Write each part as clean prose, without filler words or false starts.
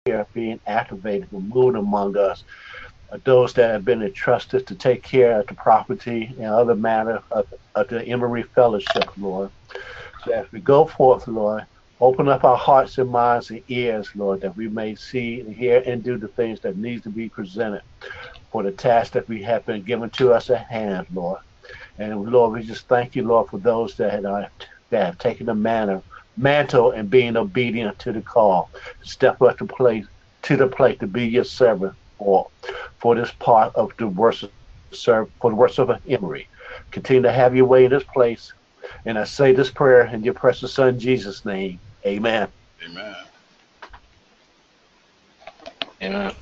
here being activated and moving among us. Those that have been entrusted to take care of the property and other matter of the Emory Fellowship, Lord. So as we go forth, Lord, open up our hearts and minds and ears, Lord, that we may see and hear and do the things that need to be presented for the task that we have been given to us at hand, Lord. And Lord, we just thank you, Lord, for those that have taken the mantle and being obedient to the call, step up to the plate to be your servant for this part of the works of serve for the works of Emory. Continue to have your way in this place. And I say this prayer in your precious son Jesus' name. Amen. Amen. Amen.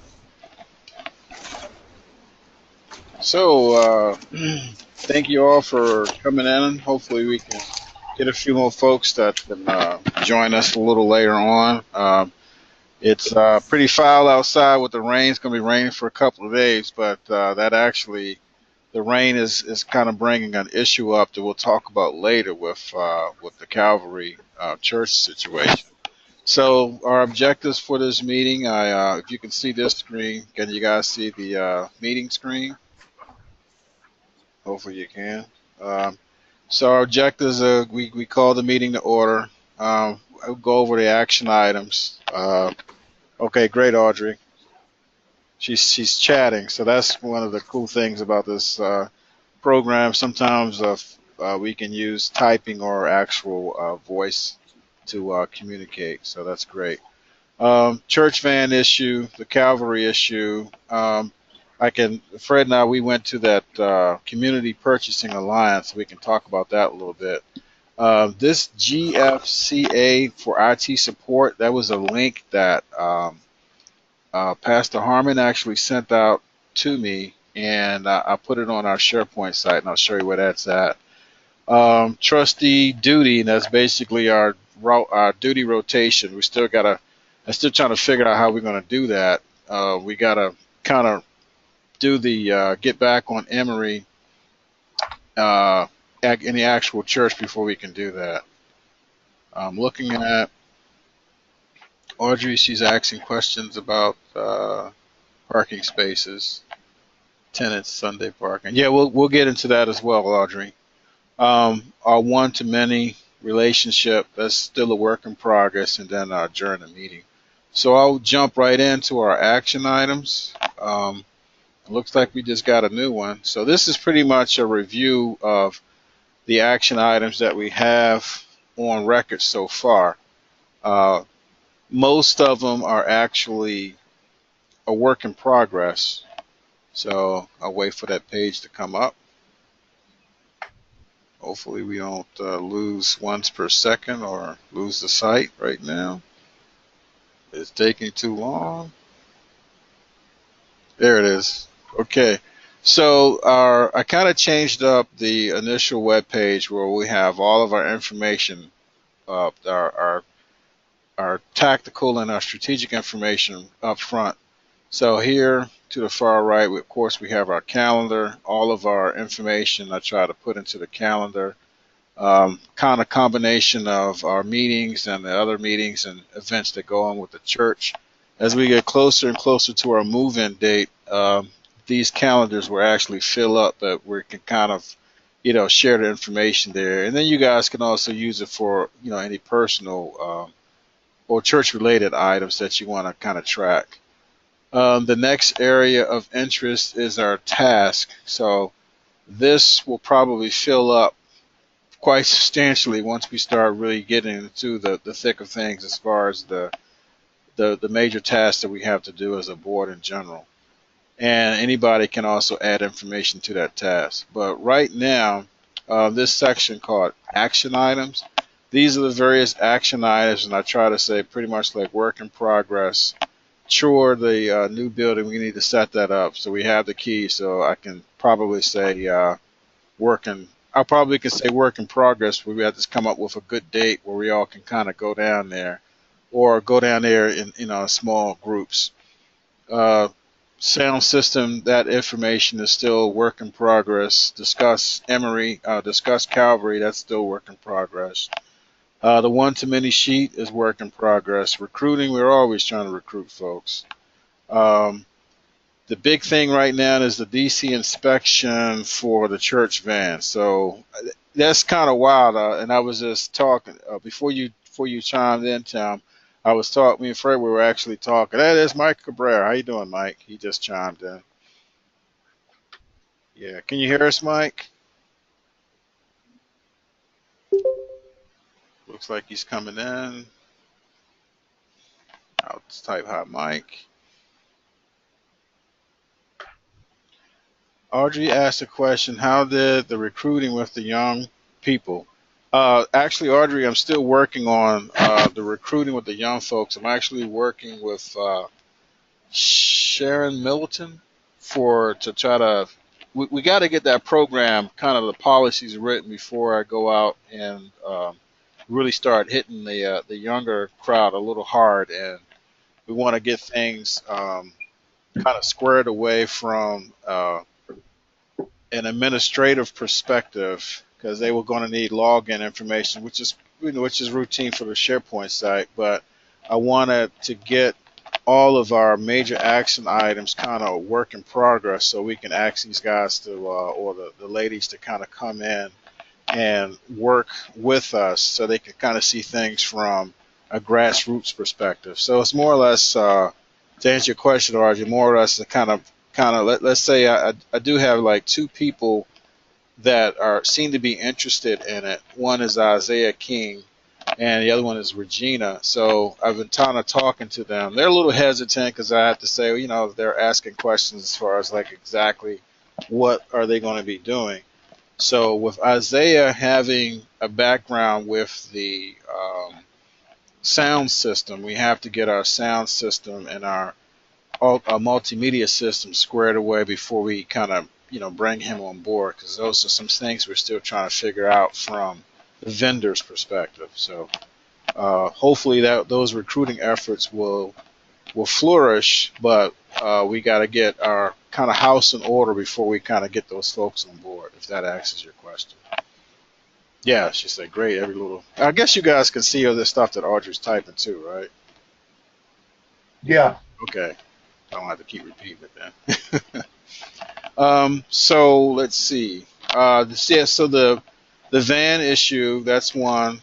So, thank you all for coming in. Hopefully, we can get a few more folks that can join us a little later on. It's pretty foul outside with the rain. It's going to be raining for a couple of days, but that actually, the rain is kind of bringing an issue up that we'll talk about later with the Calvary Church situation. So our objectives for this meeting, if you can see this screen, can you guys see the meeting screen? Hopefully you can. Um, so our objectives, we call the meeting to order. I'll go over the action items. Okay, great, Audrey. She's chatting, so that's one of the cool things about this program. Sometimes we can use typing or actual voice to communicate, so that's great. Church van issue, the Calvary issue. Fred and I, we went to that Community Purchasing Alliance. We can talk about that a little bit. This GFCA for IT support, that was a link that Pastor Harmon actually sent out to me, and I put it on our SharePoint site, and I'll show you where that's at. Trustee duty, and that's basically our duty rotation. I'm still trying to figure out how we're going to do that. We got to kind of do the get back on Emory in the actual church before we can do that. I'm looking at Audrey. She's asking questions about parking spaces, tenants, Sunday parking. Yeah, we'll get into that as well, Audrey. Our one-to-many relationship, that's still a work in progress, and then adjourn the meeting. So I'll jump right into our action items. It looks like we just got a new one. So this is pretty much a review of the action items that we have on record so far. Most of them are actually a work in progress. So I'll wait for that page to come up. Hopefully we don't lose ones per second or lose the site right now. It's taking too long. There it is. Okay. So I kind of changed up the initial web page where we have all of our information, our tactical and our strategic information up front. So here to the far right, of course, we have our calendar, all of our information I try to put into the calendar, kind of combination of our meetings and the other meetings and events that go on with the church. As we get closer and closer to our move-in date, these calendars will actually fill up, but we can kind of, share the information there. And then you guys can also use it for, any personal or church-related items that you want to kind of track. The next area of interest is our task. So this will probably fill up quite substantially once we start really getting into the thick of things as far as the major tasks that we have to do as a board in general. And anybody can also add information to that task. But right now, this section called action items, these are the various action items, and I try to say pretty much like work in progress. Sure, the new building, we need to set that up. So we have the key, so I can probably say I probably can say work in progress, where we have to come up with a good date where we all can kind of go down there, or go down there in small groups. Sound system, that information is still work in progress. Discuss Emory, discuss Calvary, that's still work in progress. The one-to-many sheet is work in progress. Recruiting, we're always trying to recruit folks. Um, the big thing right now is the DC inspection for the church van. So that's kind of wild. And I was just talking before you chimed in, Tim. I was talking. Me and Fred, we were actually talking. That is Mike Cabrera. How you doing, Mike? He just chimed in. Yeah, can you hear us, Mike? Looks like he's coming in. I'll just type hi, Mike. Audrey asked a question. How did the recruiting with the young people? Actually, Audrey, I'm still working on the recruiting with the young folks. I'm actually working with Sharon Middleton to try to. We got to get that program, kind of the policies written before I go out and really start hitting the younger crowd a little hard, and we want to get things kind of squared away from an administrative perspective because they were going to need login information, which is routine for the SharePoint site. But I wanted to get all of our major action items kind of work in progress so we can ask these guys to or the ladies to kind of come in and work with us so they can kind of see things from a grassroots perspective. So it's more or less to answer your question, RJ, more or less to kind of let's say I do have like two people that are seem to be interested in it. One is Isaiah King, and the other one is Regina. So I've been kind of talking to them. They're a little hesitant because I have to say, they're asking questions as far as like exactly what are they going to be doing. So with Isaiah having a background with the sound system, we have to get our sound system and our multimedia system squared away before we kind of bring him on board, because those are some things we're still trying to figure out from the vendor's perspective. So hopefully that those recruiting efforts will flourish, but we got to get our kind of house in order before we kind of get those folks on board, if that answers your question. Yeah, she said, great, every little. I guess you guys can see all this stuff that Audrey's typing too, right? Yeah. Okay. I don't have to keep repeating it then. So let's see. So the van issue, that's one.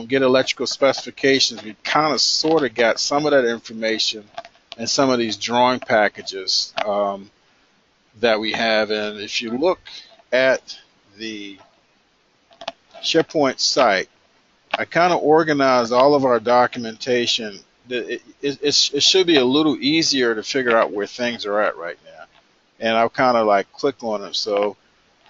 Get electrical specifications. We kind of sort of got some of that information and some of these drawing packages that we have. And if you look at the SharePoint site, I kind of organized all of our documentation. It should be a little easier to figure out where things are at right now. And I'll kind of like click on them. So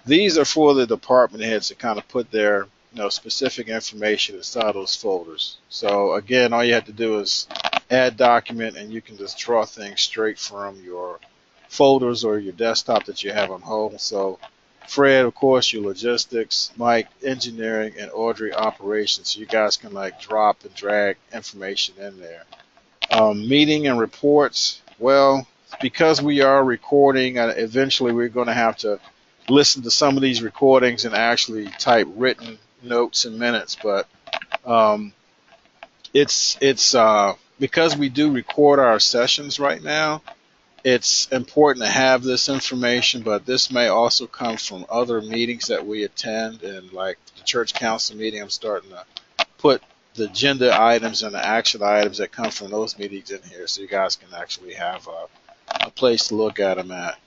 these are for the department heads to kind of put their specific information inside those folders. So again, all you have to do is add document, and you can just draw things straight from your folders or your desktop that you have on hold. So Fred, of course, your logistics, Mike, engineering, and Audrey, operations. So you guys can like drop and drag information in there. Meeting and reports. Well, because we are recording, eventually we're going to have to listen to some of these recordings and actually type written notes and minutes. But it's because we do record our sessions right now, it's important to have this information, but this may also come from other meetings that we attend, and like the church council meeting, I'm starting to put the agenda items and the action items that come from those meetings in here so you guys can actually have a place to look at them at.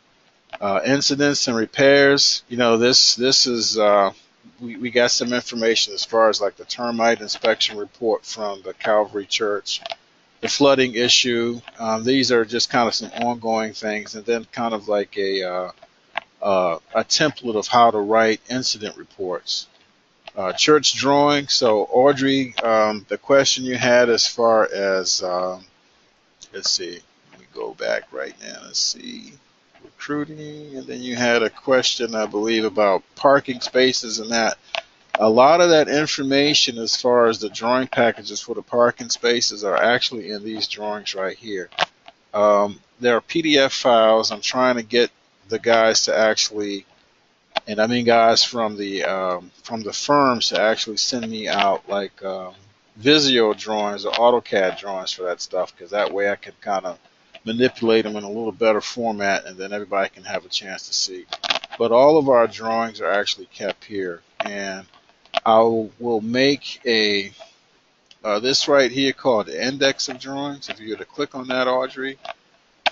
Incidents and repairs, this is, we got some information as far as like the termite inspection report from the Calvary Church, the flooding issue. These are just kind of some ongoing things, and then kind of like a template of how to write incident reports. Church drawing. So Audrey, the question you had as far as, let's see, let me go back right now. Let's see, recruiting, and then you had a question, I believe, about parking spaces and that. A lot of that information as far as the drawing packages for the parking spaces are actually in these drawings right here. There are PDF files. I'm trying to get the guys to actually, and I mean guys from the firms to actually send me out like Visio drawings or AutoCAD drawings for that stuff, because that way I can kind of manipulate them in a little better format, and then everybody can have a chance to see. But all of our drawings are actually kept here, and I will make a this right here called the index of drawings. If you were to click on that, Audrey,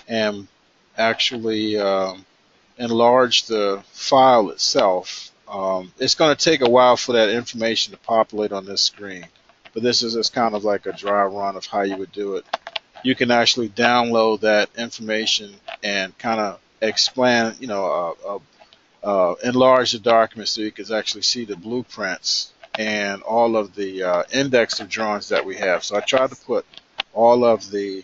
and actually enlarge the file itself, it's going to take a while for that information to populate on this screen. But this is just kind of like a dry run of how you would do it. You can actually download that information and kind of expand, enlarge the document so you can actually see the blueprints and all of the index of drawings that we have. So I tried to put all of the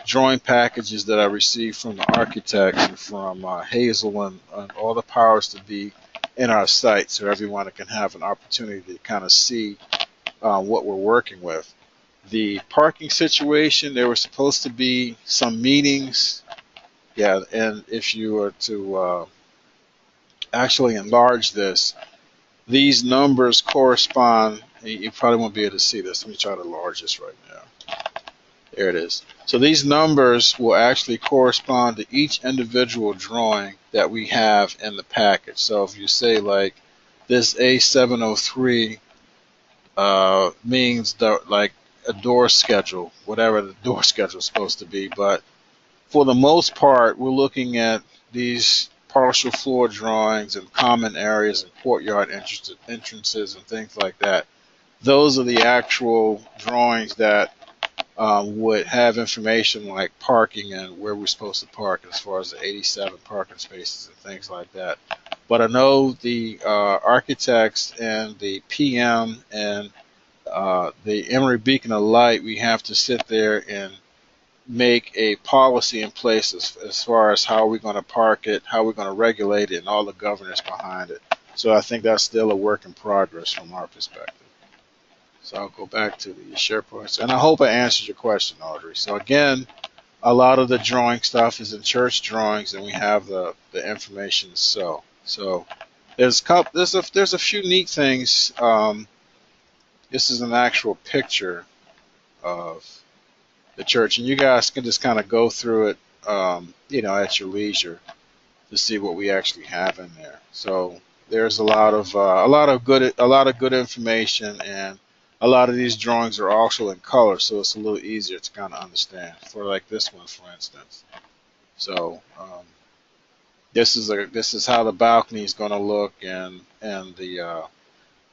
drawing packages that I received from the architects and from Hazel and all the powers to be in our site, so everyone can have an opportunity to kind of see what we're working with. The parking situation, there were supposed to be some meetings. Yeah, and if you were to actually enlarge this, these numbers correspond. You probably won't be able to see this. Let me try to enlarge this right now. There it is. So these numbers will actually correspond to each individual drawing that we have in the package. So if you say like this A703 means like a door schedule, whatever the door schedule is supposed to be. But for the most part, we're looking at these partial floor drawings and common areas and courtyard entrances and things like that. Those are the actual drawings that would have information like parking and where we're supposed to park as far as the 87 parking spaces and things like that. But I know the architects and the PM and the Emory Beacon of Light, we have to sit there and make a policy in place as far as how we're going to park it, how we're going to regulate it, and all the governance behind it. So I think that's still a work in progress from our perspective. So I'll go back to the SharePoint. And I hope I answered your question, Audrey. So again, a lot of the drawing stuff is in church drawings, and we have the information. So there's a few neat things. This is an actual picture of the church, and you guys can just kind of go through it, at your leisure to see what we actually have in there. So there's a lot of good information, and a lot of these drawings are also in color, so it's a little easier to kind of understand. For like this one, for instance. So this is how the balcony is going to look, and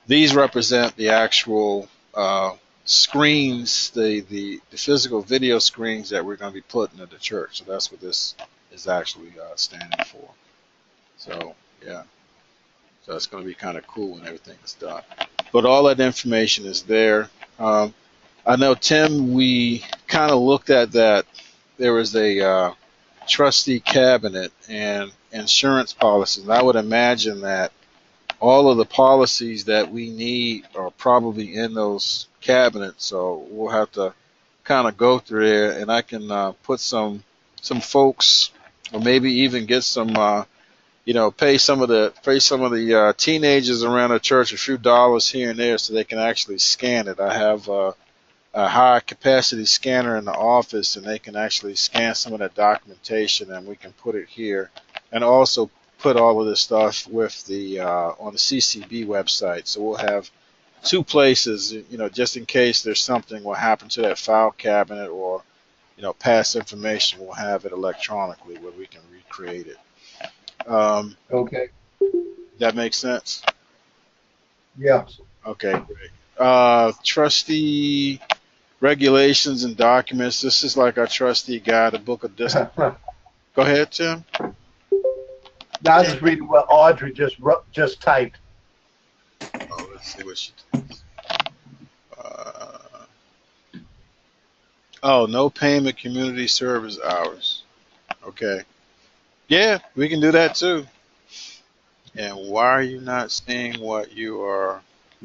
these represent the actual screens, the physical video screens that we're going to be putting at the church. So that's what this is actually standing for. So yeah, so it's going to be kind of cool when everything is done. But all that information is there. I know, Tim, we kind of looked at that. There was a trustee cabinet and insurance policies. And I would imagine that all of the policies that we need are probably in those cabinets. So we'll have to kind of go through there, and I can put some folks, or maybe even get some, pay some of the teenagers around the church a few dollars here and there so they can actually scan it. I have a high capacity scanner in the office, and they can actually scan some of that documentation, and we can put it here, and also put all of this stuff with the on the CCB website. So we'll have two places, just in case there's something will happen to that file cabinet, or past information, we'll have it electronically where we can recreate it. Okay. That makes sense? Yeah. Okay, great. Trustee regulations and documents. This is like our trustee guide, a book of discipline. Go ahead, Tim. Now I just reading what Audrey just typed. Oh, let's see what she did. No payment community service hours. Okay. Yeah, we can do that too. And why are you not seeing what you are?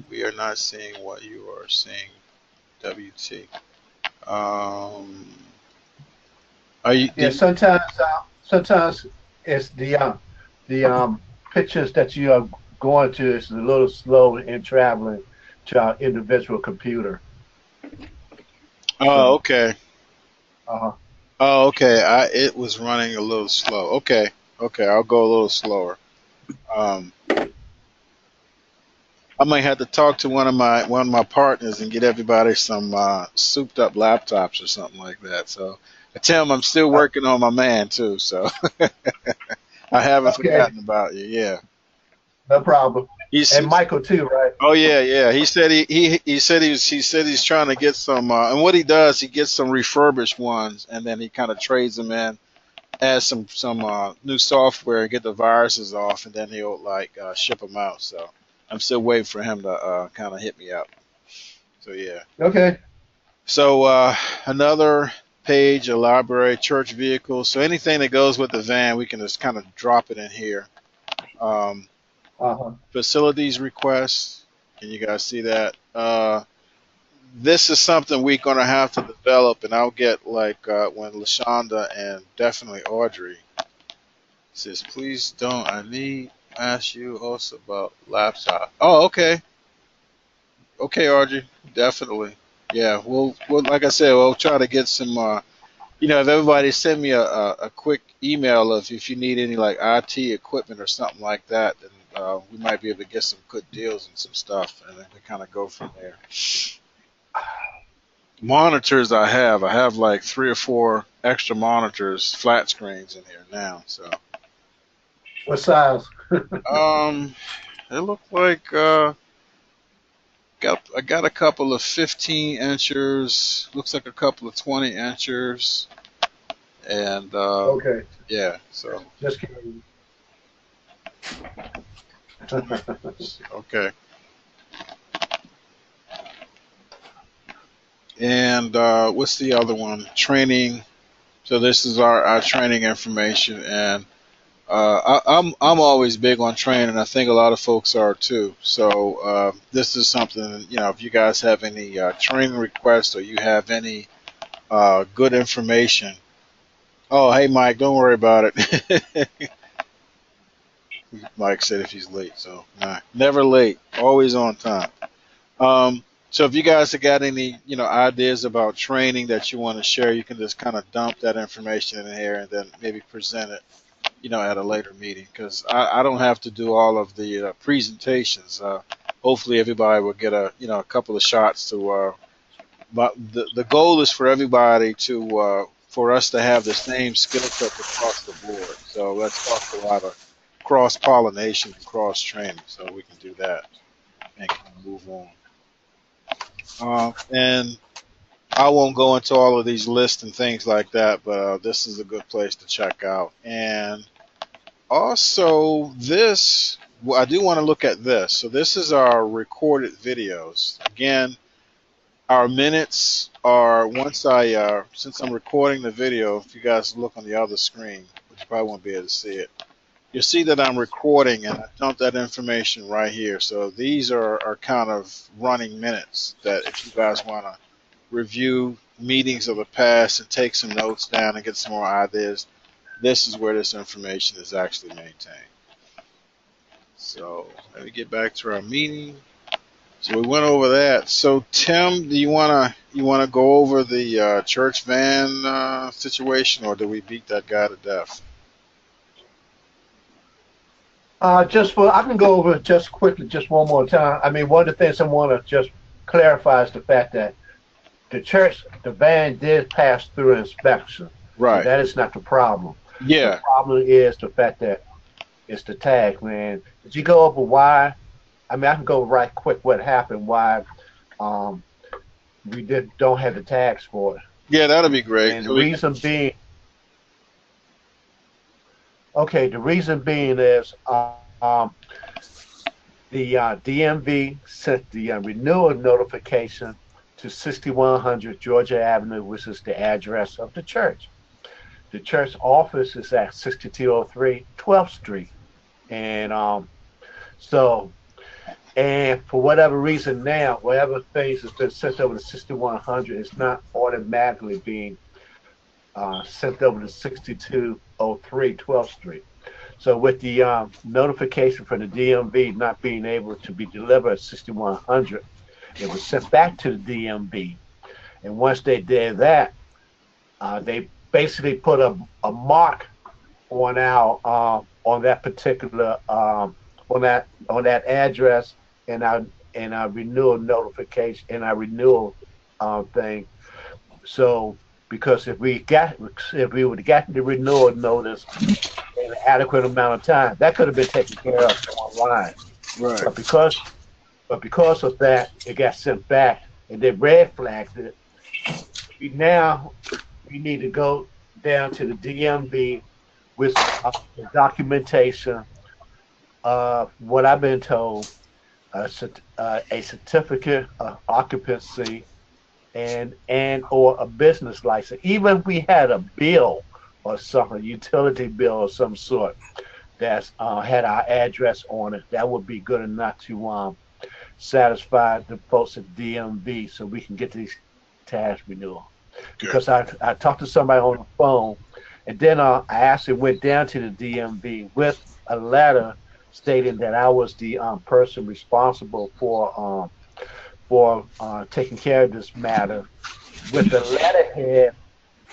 We are not seeing what you are seeing. WT. Are you? Yeah, sometimes it's the pictures that you are going to is a little slow in traveling to our individual computer. Oh, So, okay. uh, Oh, okay. It was running a little slow. Okay. Okay, I'll go a little slower. Um, I might have to talk to one of my partners and get everybody some souped up laptops or something like that. So I tell him I'm still uh, working on my man too. So I haven't okay, forgotten about you. Yeah. no problem. And He's Michael too, right? Oh yeah, yeah. He said he said he's trying to get some and what he does, he gets some refurbished ones and then he kind of trades them in, adds some new software and get the viruses off and then he'll like ship them out. So I'm still waiting for him to kind of hit me up. So yeah. Okay. So another page, a library, church vehicles. So anything that goes with the van, we can just kind of drop it in here. Um, Uh-huh. Facilities requests. Can you guys see that? This is something we're gonna have to develop, and I'll get like when Lashonda and definitely Audrey says, "Please don't. I need ask you also about laptop." Oh, okay, okay, Audrey, definitely. Yeah, we'll like I said, we'll try to get some. If everybody send me a quick email of if you need any like IT equipment or something like that, then we might be able to get some good deals and some stuff, and then we kind of go from there. Monitors I have like 3 or 4 extra monitors, flat screens in here now. So What size? um, it looked like I got a couple of 15 inchers, looks like a couple of 20 inchers, and Okay. yeah. So Just kidding. okay. And what's the other one? Training. So this is our training information, and I'm always big on training. I think a lot of folks are too. So this is something if you guys have any training requests or you have any good information. Oh, hey Mike, don't worry about it. Mike said if he's late, so nah, never late, always on time. So if you guys have got any, ideas about training that you want to share, you can just kind of dump that information in here and then maybe present it, at a later meeting. Because I don't have to do all of the presentations. Hopefully everybody will get a couple of shots to. But the goal is for everybody for us to have the same skill sets across the board. So let's talk a lot of cross pollination and cross training, so we can do that and kind of move on. And I won't go into all of these lists and things like that, but this is a good place to check out. And also, I do want to look at this. So this is our recorded videos. Again, our minutes are since I'm recording the video, if you guys look on the other screen, which you probably won't be able to see it, you'll see that I'm recording and I dumped that information right here. So these are kind of running minutes that if you guys want to review meetings of the past and take some notes down and get some more ideas, this is where this information is actually maintained. So let me get back to our meeting. So we went over that. So Tim, do you wanna go over the church van situation, or do we beat that guy to death? I can go over it just quickly, just one more time. I mean, one of the things I want to just clarify is the fact that the van did pass through inspection. So Right. that is not the problem. The Yeah. problem is the fact that it's the tag, man. Did you go over why? I mean, I can go right quick what happened, why um, we don't have the tags for it. Yeah, that'll be great. And the So we can. reason being, okay, the reason being is the DMV sent the renewal notification to 6100 Georgia Avenue, which is the address of the church. The church office is at 6203 12th Street. And so, and for whatever reason now, whatever things has been sent over to 6100, it's not automatically being sent over to 6203 12th Street. So with the notification from the DMV not being able to be delivered at 6100, it was sent back to the DMV. And once they did that, they basically put a mark on our on that particular on that address in our renewal notification in our renewal thing. So because if we would have gotten the renewal notice in an adequate amount of time, that could have been taken care of online. Right. But because of that, it got sent back and they red flagged it. Now we need to go down to the DMV with documentation of what I've been told, a certificate of occupancy and or a business license. Even if we had a bill or something, utility bill of some sort that's had our address on it, that would be good enough to satisfy the folks at DMV so we can get these tax renewal. Good. Because I talked to somebody on the phone, and then I actually went down to the DMV with a letter stating that I was the person responsible for taking care of this matter with the letterhead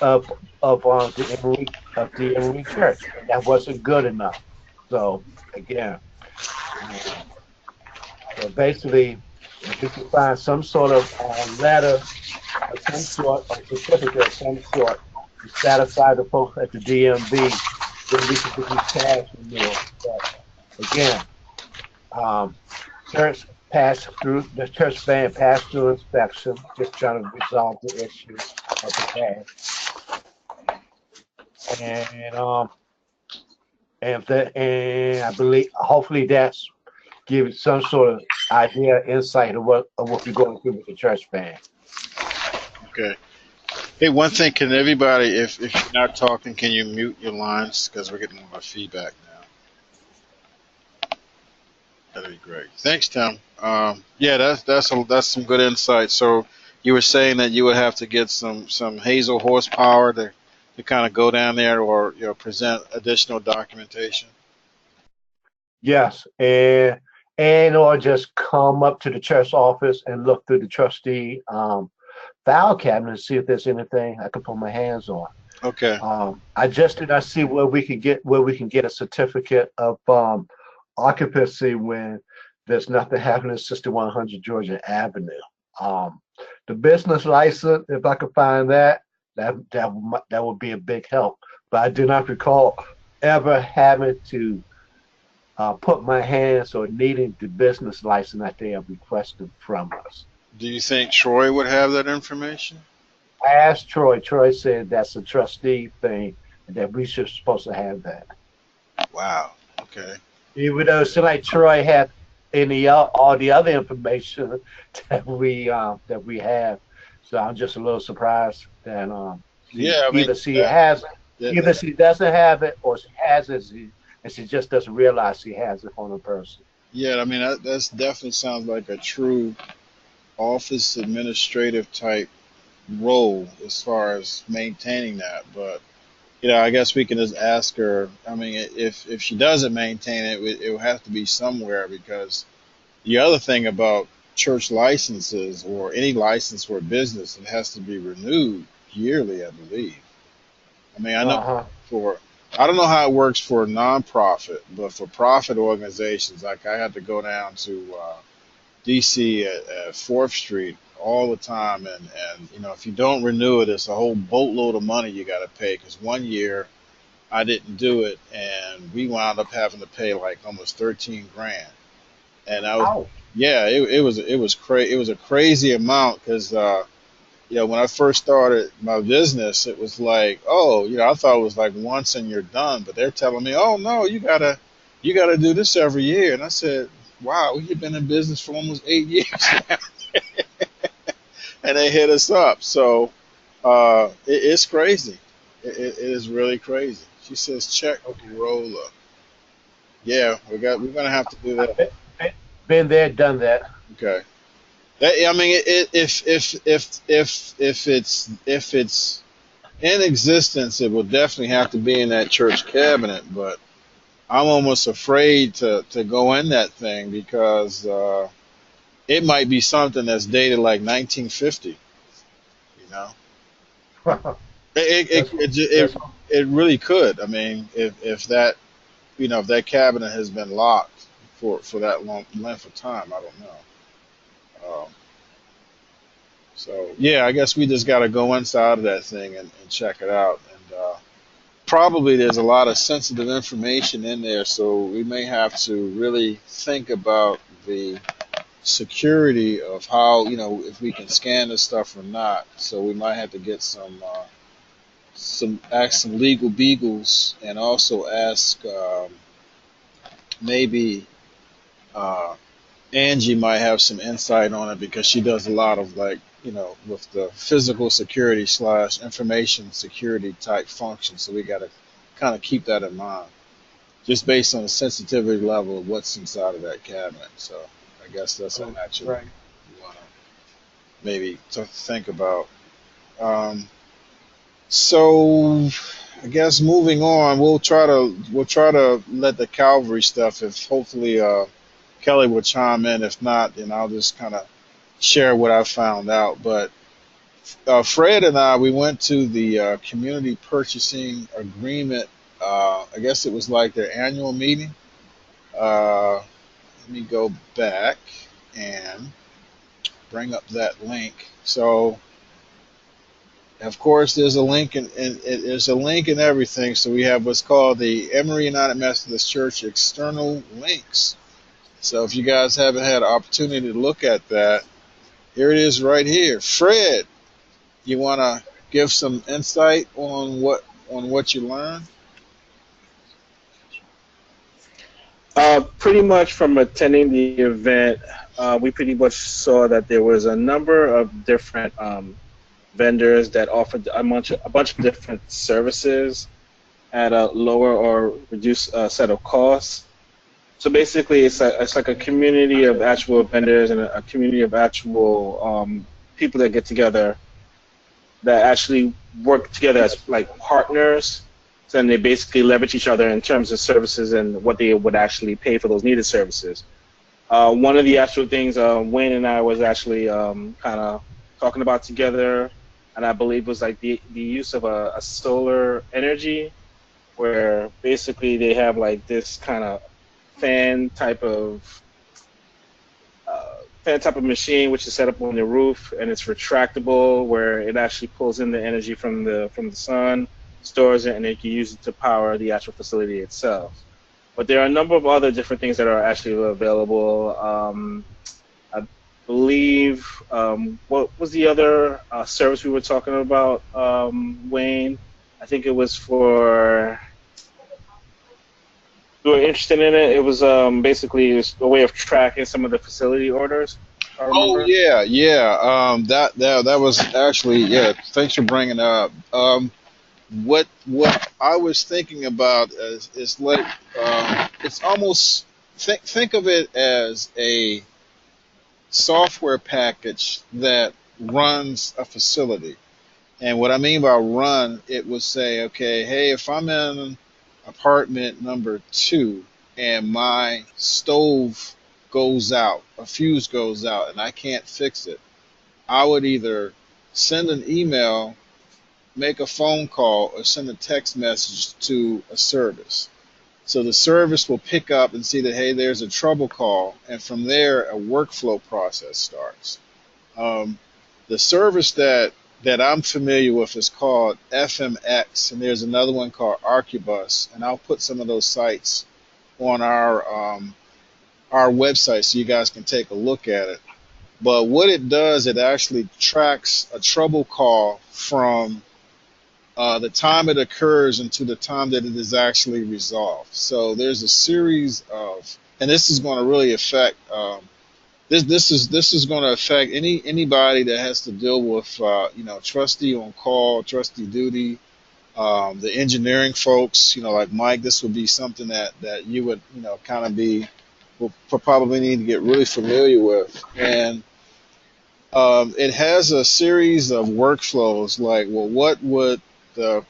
of of the Emory Church. And that wasn't good enough. So again, um, so basically, if we can find some sort of letter of some sort or certificate of some sort to satisfy the folks at the DMV, then we can get these tax renewals. But again, um, church the church van passed through inspection, just trying to resolve the issue of the past. And and I believe hopefully that's giving some sort of idea, insight of what we're going through with the church van. Okay. Hey, one thing, can everybody, if you're not talking, can you mute your lines? Because we're getting a lot of feedback now. That'd be great. Thanks, Tim. Yeah, that's some good insight. So you were saying that you would have to get some Hazel horsepower to kind of go down there or present additional documentation. Yes, and or just come up to the church office and look through the trustee file cabinet and see if there's anything I can put my hands on. Okay. I just did not see where we can get a certificate of occupancy when there's nothing happening at 6100 Georgia Avenue. Um, the business license, if I could find that, that would be a big help. But I do not recall ever having to put my hands or needing the business license that they have requested from us. Do you think Troy would have that information? I asked Troy. Troy said that's a trustee thing and that we should supposed to have that. Wow. Okay. Even though it seemed like Troy had all the other information that we have, so I'm just a little surprised that Yeah, I mean either she doesn't have it or she has it and she just doesn't realize she has it on her person. yeah, I mean that's definitely sounds like a true office administrative type role as far as maintaining that. But I guess we can just ask her. I mean, if she doesn't maintain it, it will have to be somewhere because the other thing about church licenses or any license for a business, it has to be renewed yearly, I believe. I mean, I know Uh-huh. for I don't know how it works for a nonprofit, but for profit organizations, like I had to go down to DC at 4th Street all the time, and if you don't renew it, it's a whole boatload of money you got to pay. Because one year I didn't do it, and we wound up having to pay like almost 13 grand. And I was, Oh. yeah, it was a crazy amount because when I first started my business, it was like, oh, I thought it was like once and you're done, but they're telling me, oh no, you gotta do this every year. And I said, wow, we've been in business for almost 8 years now. And they hit us up. So it's crazy. It is really crazy. She says check roller. Yeah, we're gonna have to do that. Been there, done that. Okay. I mean, if it's in existence, it will definitely have to be in that church cabinet. But I'm almost afraid to go in that thing because it might be something that's dated like 1950. know, That's it it it, that's it, it really could. I mean, if that if that cabinet has been locked for that long length of time, I don't know. So yeah, I guess we just got to go inside of that thing and check it out. And probably there's a lot of sensitive information in there, so we may have to really think about the security of how if we can scan this stuff or not. So we might have to get some ask some legal beagles and also ask maybe uh, Angie might have some insight on it because she does a lot of like with the physical security slash information security type functions. So we got to kind of keep that in mind, just based on the sensitivity level of what's inside of that cabinet. So I guess that's something actually right. you want to maybe to think about. Um, so I guess moving on, we'll try to let the Calvary stuff. If hopefully Kelly will chime in. If not, then I'll just kind of share what I found out. But Fred and I, we went to the community purchasing agreement. I guess it was like their annual meeting. Let me go back and bring up that link. So, of course, there's a link and there's a link and everything. So we have what's called the Emory United Methodist Church external links. So if you guys haven't had an opportunity to look at that, here it is right here. Fred, you want to give some insight on what you learned? Pretty much from attending the event, we pretty much saw that there was a number of different vendors that offered a bunch of different services at a lower or reduced set of costs. So basically, it's like a community of actual vendors and a community of actual people that get together that actually work together as like partners. So then they basically leverage each other in terms of services and what they would actually pay for those needed services. One of the actual things Wayne and I was actually kind of talking about together, and I believe was like the use of a solar energy, where basically they have like this kind of fan type of fan type of machine which is set up on the roof, and it's retractable where it actually pulls in the energy from the sun, stores it, and it can use it to power the actual facility itself. But there are a number of other different things that are actually available. I believe what was the other service we were talking about, Wayne? I think it was for we were interested in it. It was basically it was a way of tracking some of the facility orders. I Oh remember. yeah, yeah. That was actually yeah. Thanks for bringing it up. What I was thinking about is like it's almost think of it as a software package that runs a facility. And what I mean by run, it would say, okay, hey, if I'm in apartment number 2 and my stove goes out, a fuse goes out, and I can't fix it, I would either send an email, make a phone call, or send a text message to a service. So the service will pick up and see that, hey, there's a trouble call, and from there, a workflow process starts. Um, the service that I'm familiar with is called FMX, and there's another one called Arcubus, and I'll put some of those sites on our website so you guys can take a look at it. But what it does, it actually tracks a trouble call from the time it occurs into the time that it is actually resolved. So there's a series of, and this is going to really affect this is going to affect anybody that has to deal with trustee on call, trustee duty, the engineering folks. Like Mike, this would be something that you would kind of be will probably need to get really familiar with. And it has a series of workflows. Like, well, what would the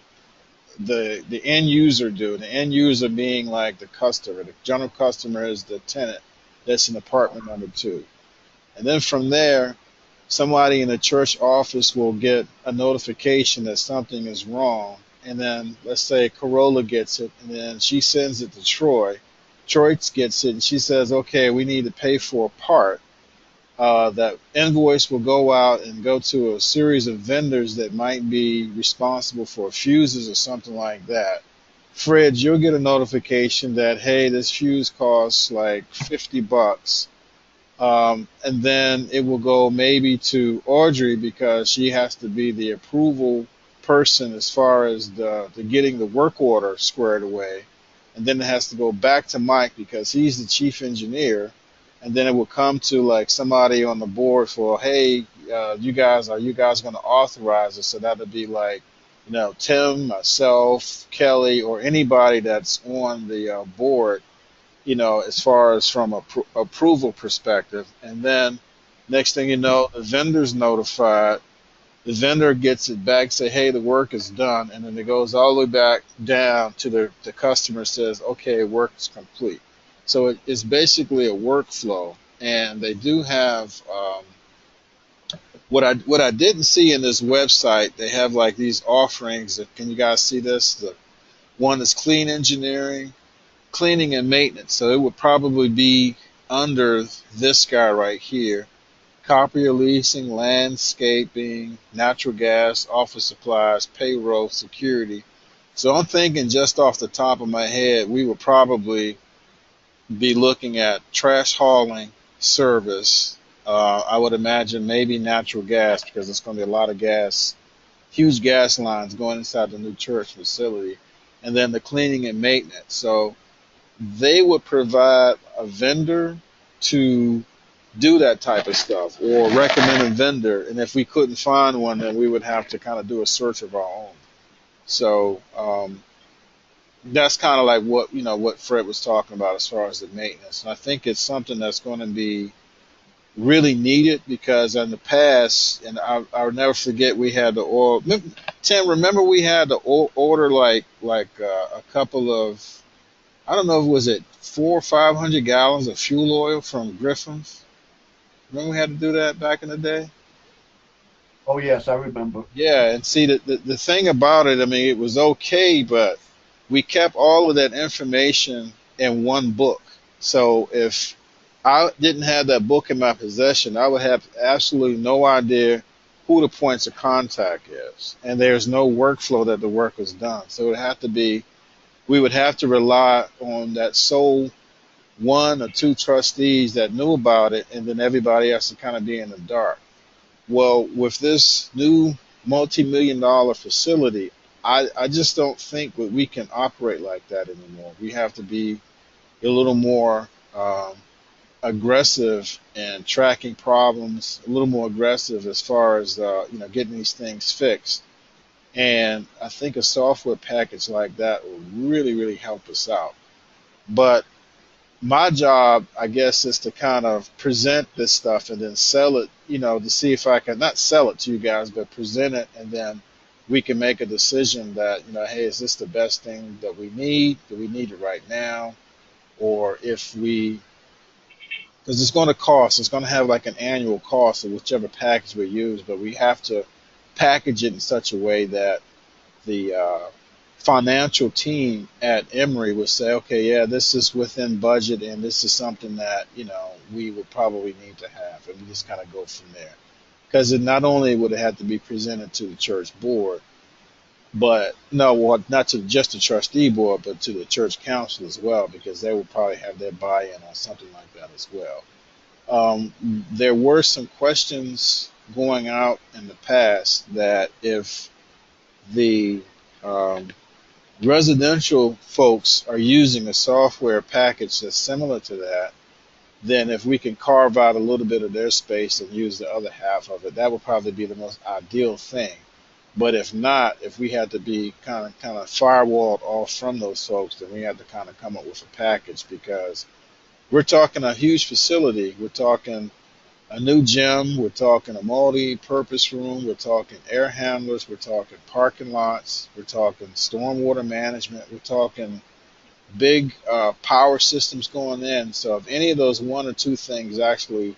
the end user do? The end user being like the customer. The general customer is the tenant that's in apartment number 2. And then from there, somebody in the church office will get a notification that something is wrong. And then let's say Corolla gets it, and then she sends it to Troy. Troy gets it, and she says, okay, we need to pay for a part. That invoice will go out and go to a series of vendors that might be responsible for fuses or something like that. Fred, you'll get a notification that, hey, this fuse costs like $50. And then it will go maybe to Audrey because she has to be the approval person as far as the getting the work order squared away. And then it has to go back to Mike because he's the chief engineer. And then it will come to like somebody on the board for, hey, are you guys going to authorize it? So that would be like, Tim, myself, Kelly, or anybody that's on the board, as far as from a approval perspective. And then next thing you know, the vendor's notified. The vendor gets it back, say, hey, the work is done. And then it goes all the way back down to the customer says, okay, work is complete. So it's basically a workflow. And they do have what I didn't see in this website. They have like these offerings. Can you guys see this? The one is clean engineering, cleaning and maintenance. So it would probably be under this guy right here. Copier leasing, landscaping, natural gas, office supplies, payroll, security. So I'm thinking just off the top of my head, we would probably be looking at trash hauling service. I would imagine maybe natural gas because it's going to be a lot of gas, huge gas lines going inside the new church facility. And then the cleaning and maintenance. So they would provide a vendor to do that type of stuff or recommend a vendor. And if we couldn't find one, then we would have to kind of do a search of our own. So that's kind of like what Fred was talking about as far as the maintenance. And I think it's something that's going to be really needed because in the past, and I'll never forget, we had the oil. Tim, remember we had to order like a couple of, I don't know if it was it 400 or 500 gallons of fuel oil from Griffin's. Remember we had to do that back in the day? Oh yes, I remember. Yeah, and see the thing about it, I mean, it was okay, but we kept all of that information in one book. So if I didn't have that book in my possession, I would have absolutely no idea who the points of contact is. And there's no workflow that the work was done. So it would have to be, we would have to rely on that sole one or two trustees that knew about it, and then everybody else to kind of be in the dark. Well, with this new multi-million-dollar facility, I just don't think that we can operate like that anymore. We have to be a little more aggressive in tracking problems, a little more aggressive as far as getting these things fixed. And I think a software package like that will really, really help us out. But my job, I guess, is to kind of present this stuff and then sell it, to see if I can not sell it to you guys, but present it, and then we can make a decision that, hey, is this the best thing that we need? Do we need it right now? Or if we, because it's going to cost, it's going to have like an annual cost of whichever package we use, but we have to package it in such a way that the financial team at Emory would say, okay, yeah, this is within budget and this is something that, we would probably need to have. And we just kind of go from there. Because it not only would it have to be presented to the church board, but no, well, not to just the trustee board, but to the church council as well, because they would probably have their buy-in on something like that as well. There were some questions going out in the past that if the residential folks are using a software package that's similar to that, then if we can carve out a little bit of their space and use the other half of it, that would probably be the most ideal thing. But if not, if we had to be kind of firewalled off from those folks, then we had to kind of come up with a package because we're talking a huge facility. We're talking a new gym. We're talking a multi-purpose room. We're talking air handlers. We're talking parking lots. We're talking stormwater management. We're talking big power systems going in. So if any of those one or two things actually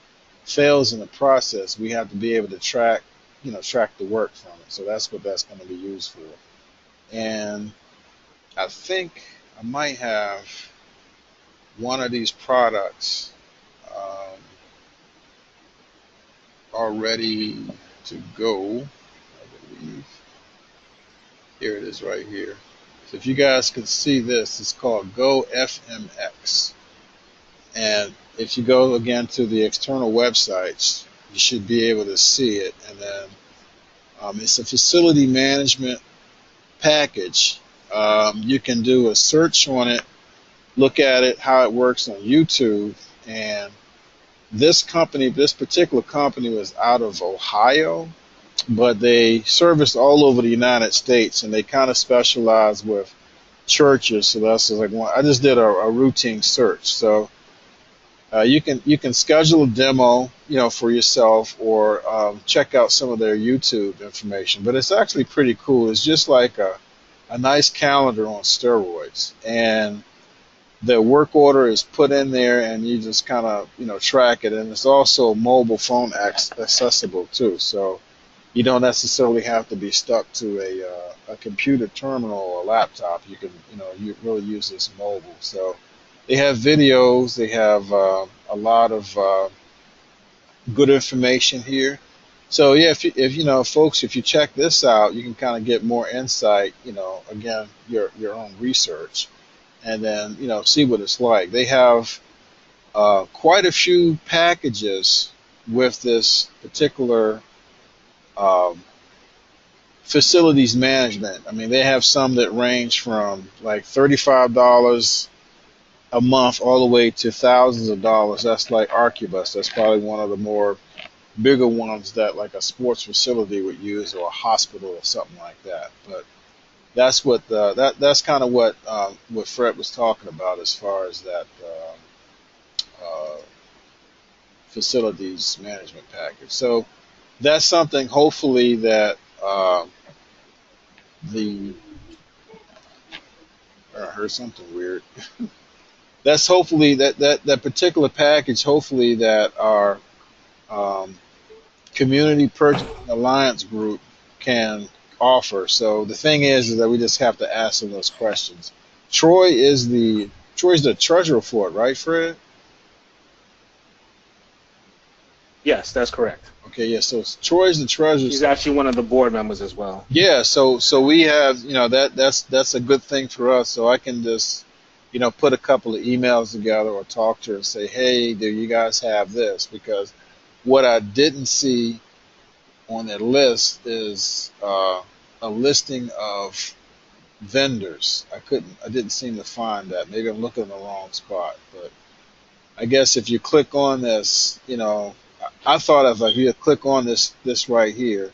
fails in the process, we have to be able to track, track the work from it. So that's what that's going to be used for. And I think I might have one of these products um, already to go. I believe here it is right here. So if you guys can see this, it's called Go FMX. And if you go again to the external websites, you should be able to see it. And then it's a facility management package. You can do a search on it, look at it, how it works on YouTube. And this company, this particular company was out of Ohio, but they service all over the United States, and they kind of specialize with churches. So that's like one. I just did a routine search. So you can schedule a demo, for yourself, or check out some of their YouTube information. But it's actually pretty cool. It's just like a nice calendar on steroids, and the work order is put in there, and you just kind of track it. And it's also mobile phone accessible too, so you don't necessarily have to be stuck to a computer terminal or a laptop. You can you really use this mobile. So they have videos. They have a lot of good information here. So yeah, if folks, if you check this out, you can kind of get more insight. Again, your own research, and then see what it's like. They have quite a few packages with this particular um, facilities management. I mean, they have some that range from like $35 a month all the way to thousands of dollars. That's like Archibus. That's probably one of the more bigger ones that like a sports facility would use, or a hospital or something like that. But that's that's kind of what Fred was talking about as far as that uh, facilities management package. So that's something hopefully that the I heard something weird. That's hopefully that particular package. Hopefully that our um, community purchasing alliance group can offer. So the thing is that we just have to ask them those questions. Troy's the treasurer for it, right, Fred? Yes, that's correct. Okay, yeah. So Troy's the treasurer. He's actually one of the board members as well. Yeah. So we have that's a good thing for us. So I can just put a couple of emails together or talk to her and say, hey, do you guys have this? Because what I didn't see on that list is a listing of vendors. I didn't seem to find that. Maybe I'm looking in the wrong spot, but I guess if you click on this, I thought of like you click on this right here,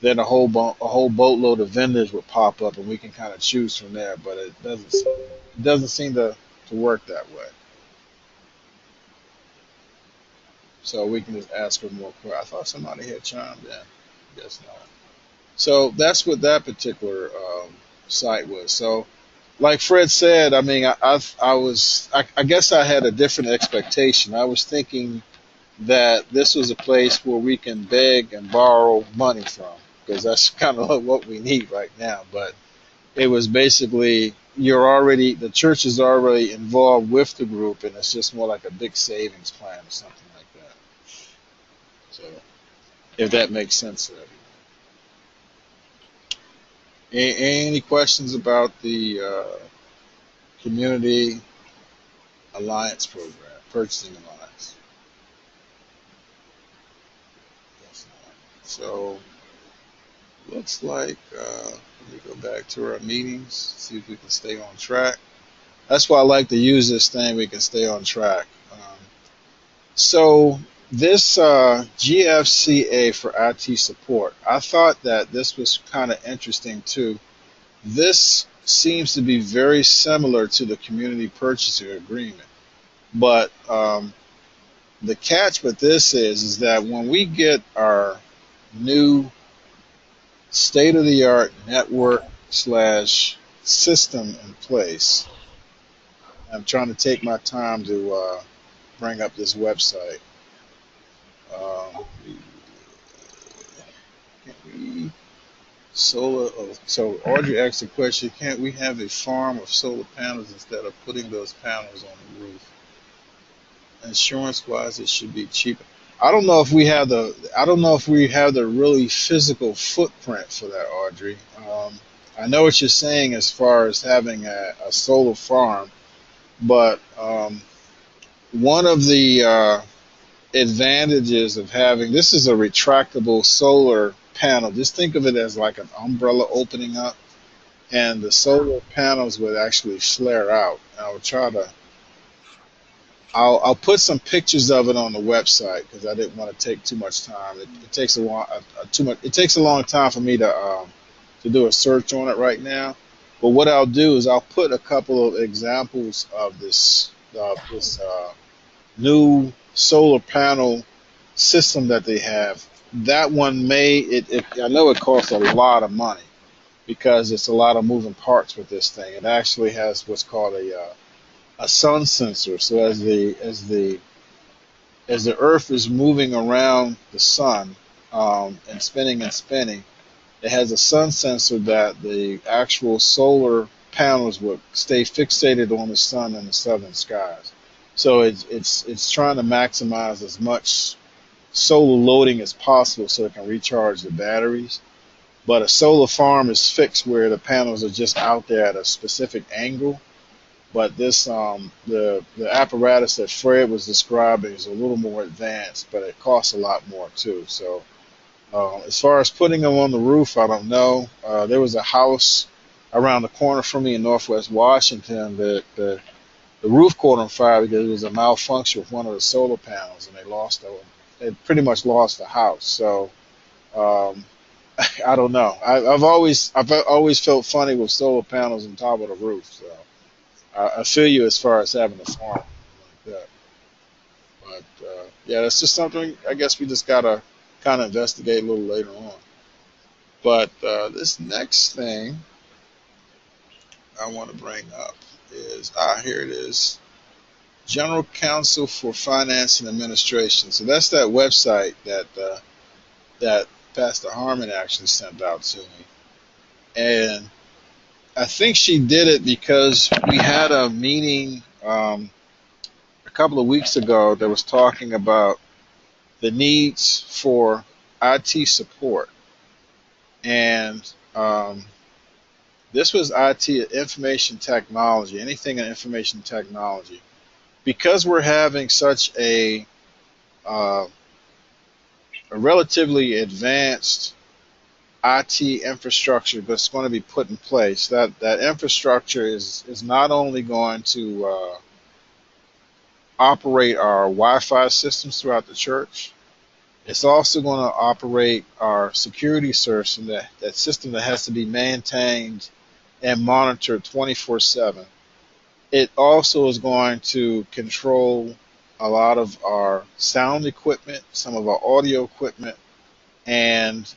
then a whole boatload of vendors would pop up, and we can kind of choose from there. But it doesn't seem to work that way. So we can just ask her more questions. I thought somebody had chimed in. Guess not. So that's what that particular site was. So, like Fred said, I mean, I guess I had a different expectation. I was thinking that this was a place where we can beg and borrow money from, because that's kind of what we need right now. But it was basically the church is already involved with the group, and it's just more like a big savings plan or something like that. So, if that makes sense to everyone. Any questions about the community alliance program, purchasing alliance? Yes. So, looks like, let me go back to our meetings, see if we can stay on track. That's why I like to use this thing, we can stay on track. So this GFCA for IT support, I thought that this was kind of interesting too. This seems to be very similar to the community purchasing agreement, but the catch with this is that when we get our new state-of-the-art network slash system in place, I'm trying to take my time to bring up this website. Um, can't we solar? Oh, so Audrey asked the question: can't we have a farm of solar panels instead of putting those panels on the roof? Insurance wise, it should be cheaper. I don't know if we have the. I don't know if we have the really physical footprint for that, Audrey. I know what you're saying as far as having a solar farm, but one of the advantages of having this is a retractable solar panel. Just think of it as like an umbrella opening up, and the solar panels would actually flare out. I'll try to. I'll put some pictures of it on the website because I didn't want to take too much time. It takes a long too much. It takes a long time for me to do a search on it right now. But what I'll do is I'll put a couple of examples of this new solar panel system that they have. That one I know it costs a lot of money because it's a lot of moving parts with this thing. It actually has what's called a sun sensor. So as the Earth is moving around the sun and spinning, it has a sun sensor that the actual solar panels would stay fixated on the sun and the southern skies. So it's trying to maximize as much solar loading as possible so it can recharge the batteries. But a solar farm is fixed where the panels are just out there at a specific angle. But the apparatus that Fred was describing is a little more advanced, but it costs a lot more too. So as far as putting them on the roof, I don't know. There was a house around the corner from me in Northwest Washington that the roof caught on fire because it was a malfunction with one of the solar panels, and they pretty much lost the house. So um, I don't know. I've always felt funny with solar panels on top of the roof. So I feel you as far as having a farm like that. But yeah, that's just something I guess we just gotta kind of investigate a little later on. But this next thing I want to bring up is here it is. General Counsel for Finance and Administration. So that's that website that Pastor Harmon actually sent out to me, and I think she did it because we had a meeting a couple of weeks ago that was talking about the needs for IT support, and this was IT, information technology, anything in information technology, because we're having such uh, a relatively advanced IT infrastructure that's going to be put in place. That infrastructure is not only going to operate our Wi-Fi systems throughout the church, it's also going to operate our security system, that system that has to be maintained and monitored 24/7. It also is going to control a lot of our sound equipment, some of our audio equipment, and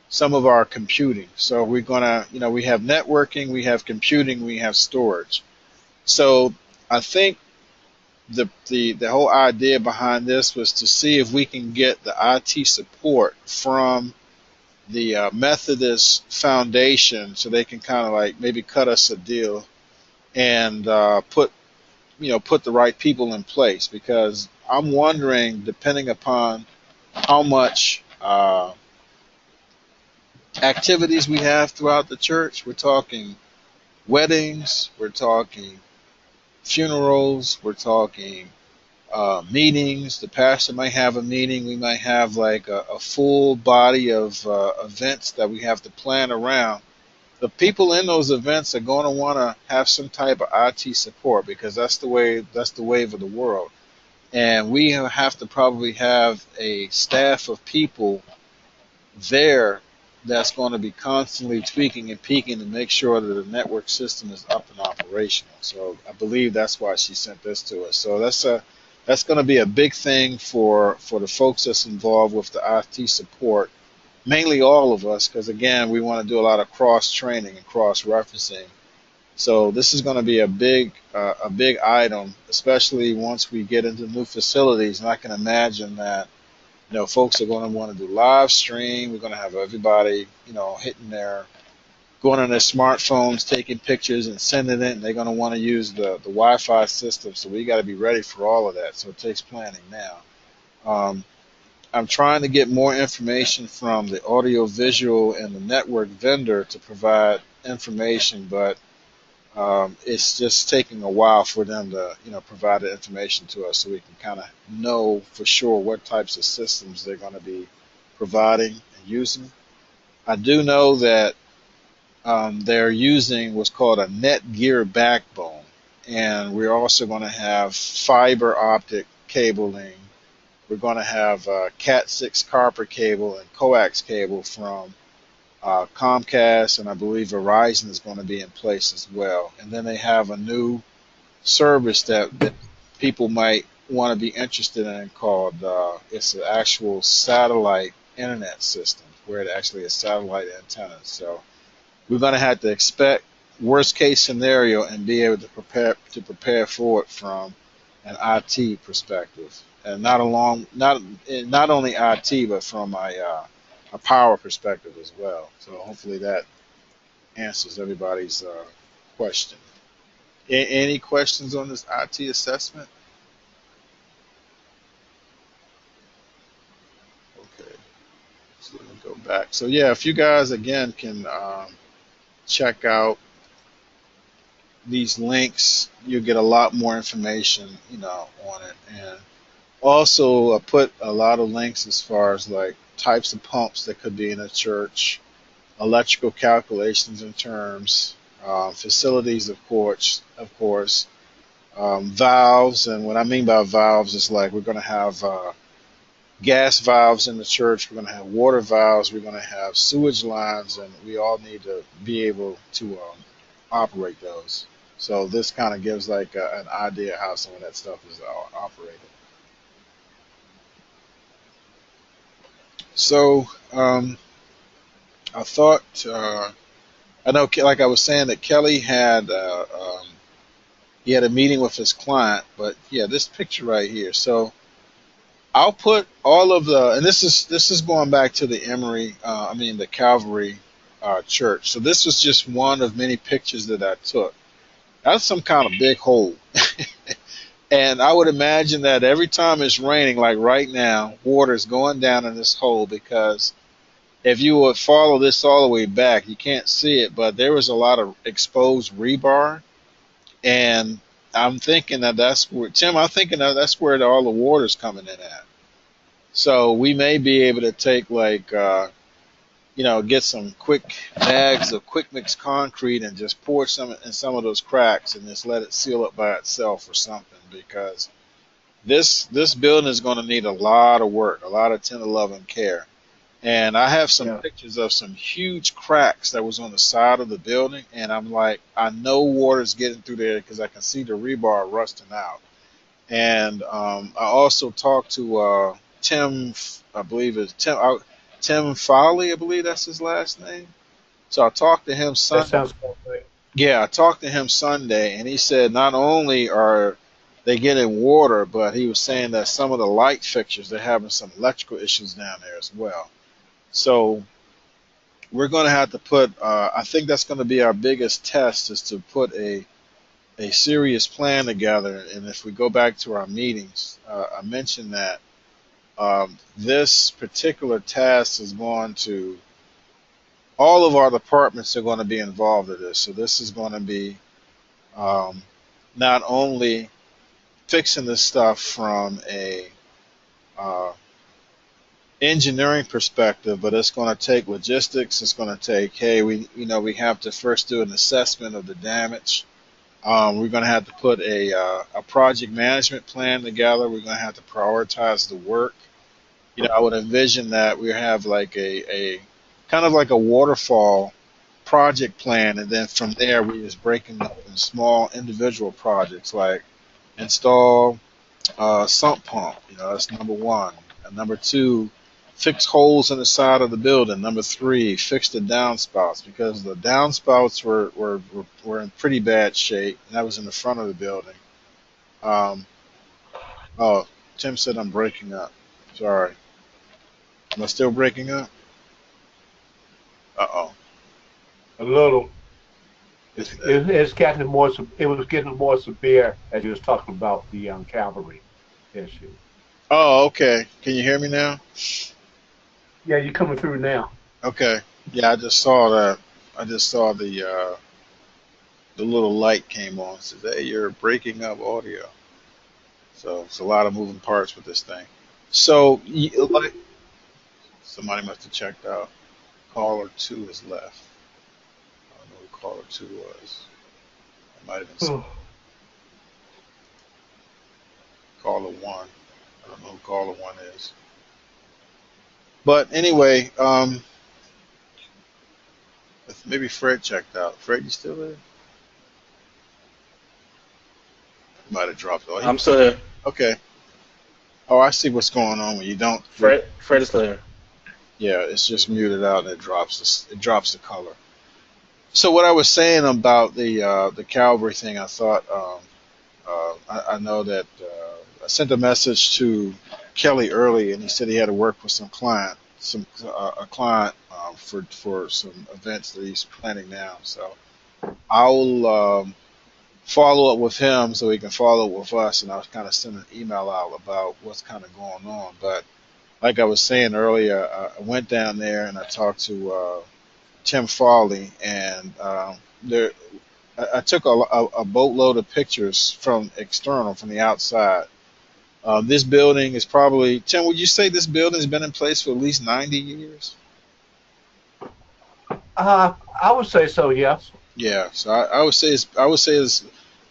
some of our computing. So we're gonna, we have networking, we have computing, we have storage. So I think the whole idea behind this was to see if we can get the IT support from the Methodist Foundation, so they can kind of like maybe cut us a deal and put the right people in place, because I'm wondering, depending upon how much activities we have throughout the church. We're talking weddings, we're talking funerals, we're talking meetings. The pastor might have a meeting. We might have like a full body of events that we have to plan around. The people in those events are going to want to have some type of IT support, because that's the wave of the world. And we have to probably have a staff of people there that's going to be constantly tweaking and peaking to make sure that the network system is up and operational. So I believe that's why she sent this to us. So that's going to be a big thing for the folks that's involved with the IT support, mainly all of us, because again, we want to do a lot of cross training and cross referencing So this is going to be a big item, especially once we get into new facilities. And I can imagine that folks are going to want to do live stream. We're going to have everybody hitting going on their smartphones, taking pictures and sending it. And they're going to want to use the Wi-Fi system. So we got to be ready for all of that. So it takes planning now. I'm trying to get more information from the audio visual and the network vendor to provide information, but it's just taking a while for them to provide the information to us so we can kind of know for sure what types of systems they're going to be providing and using. I do know that they're using what's called a Netgear backbone, and we're also going to have fiber optic cabling. We're going to have Cat6 copper cable and coax cable from Comcast, and I believe Verizon is going to be in place as well. And then they have a new service that people might want to be interested in called it's an actual satellite internet system where it actually is satellite antennas. So we're going to have to expect worst case scenario and be able to prepare for it from an IT perspective, and not only IT but from a power perspective as well. So hopefully that answers everybody's question. Any questions on this IT assessment? Okay, so let me go back. So yeah, if you guys again can check out these links, you'll get a lot more information, on it. And also put a lot of links as far as like types of pumps that could be in a church, electrical calculations and terms, facilities, of course, valves. And what I mean by valves is like we're going to have gas valves in the church, we're going to have water valves, we're going to have sewage lines, and we all need to be able to operate those. So this kind of gives like an idea how some of that stuff is operated. So I thought, I know, like I was saying, that Kelly had he had a meeting with his client, but yeah, this picture right here. So I'll put all of and this is going back to the the Calvary church. So this was just one of many pictures that I took. That's some kind of big hole. And I would imagine that every time it's raining, like right now, water is going down in this hole because if you would follow this all the way back, you can't see it, but there was a lot of exposed rebar. And I'm thinking that that's where, Tim, I'm thinking that that's where all the water's coming in at. So we may be able to take like, get some quick bags of quick mix concrete and just pour some in some of those cracks and just let it seal up by itself or something, because this building is going to need a lot of work, a lot of tender love and care. And I have some Yeah. pictures of some huge cracks that was on the side of the building, and I'm like, I know water's getting through there because I can see the rebar rusting out. And I also talked to Tim, I believe it's Tim Foley, I believe that's his last name. So I talked to him That Sunday. sounds great. Yeah, I talked to him Sunday, and he said not only are they getting water, but he was saying that some of the light fixtures, they're having some electrical issues down there as well. So we're going to have to put, I think that's going to be our biggest test, is to put a serious plan together. And if we go back to our meetings, I mentioned that this particular task is going to, all of our departments are going to be involved in this. So this is going to be um, not only fixing this stuff from a uh, engineering perspective, but it's going to take logistics. It's going to take, hey, we have to first do an assessment of the damage. We're going to have to put a project management plan together. We're going to have to prioritize the work. I would envision that we have like a kind of like a waterfall project plan, and then from there we just breaking up in small individual projects like install sump pump. That's number one. And number two, fix holes in the side of the building. Number three, fix the downspouts because the downspouts were in pretty bad shape, and that was in the front of the building. Um, oh, Tim said I'm breaking up. Sorry, am I still breaking up? Uh oh. A little. Is that, It's getting more. It was getting more severe as you was talking about the cavalry issue. oh, okay. Can you hear me now? Yeah, you're coming through now. Okay. Yeah, I just saw that. I just saw the little light came on. It says, "Hey, you're breaking up audio." So it's a lot of moving parts with this thing. So like somebody must have checked out. Caller two is left. I don't know who caller two was. It might have been caller one. I don't know who caller one is. But anyway, maybe Fred checked out. Fred, you still there? He might have dropped off. I'm still here. Okay. Oh, I see what's going on when you don't. Fred is still here. Yeah, it's just muted out and it drops the color. So what I was saying about the Calvary thing, I thought I know that I sent a message to Kelly early, and he said he had to work with a client for some events that he's planning now. So I'll follow up with him so he can follow up with us, and I'll kind of send an email out about what's kind of going on. But like I was saying earlier, I went down there and I talked to Tim Farley, and there I took a boatload of pictures from external, from the outside. This building is probably, Tim, would you say this building has been in place for at least 90 years? I would say so. Yes. Yeah, so I would say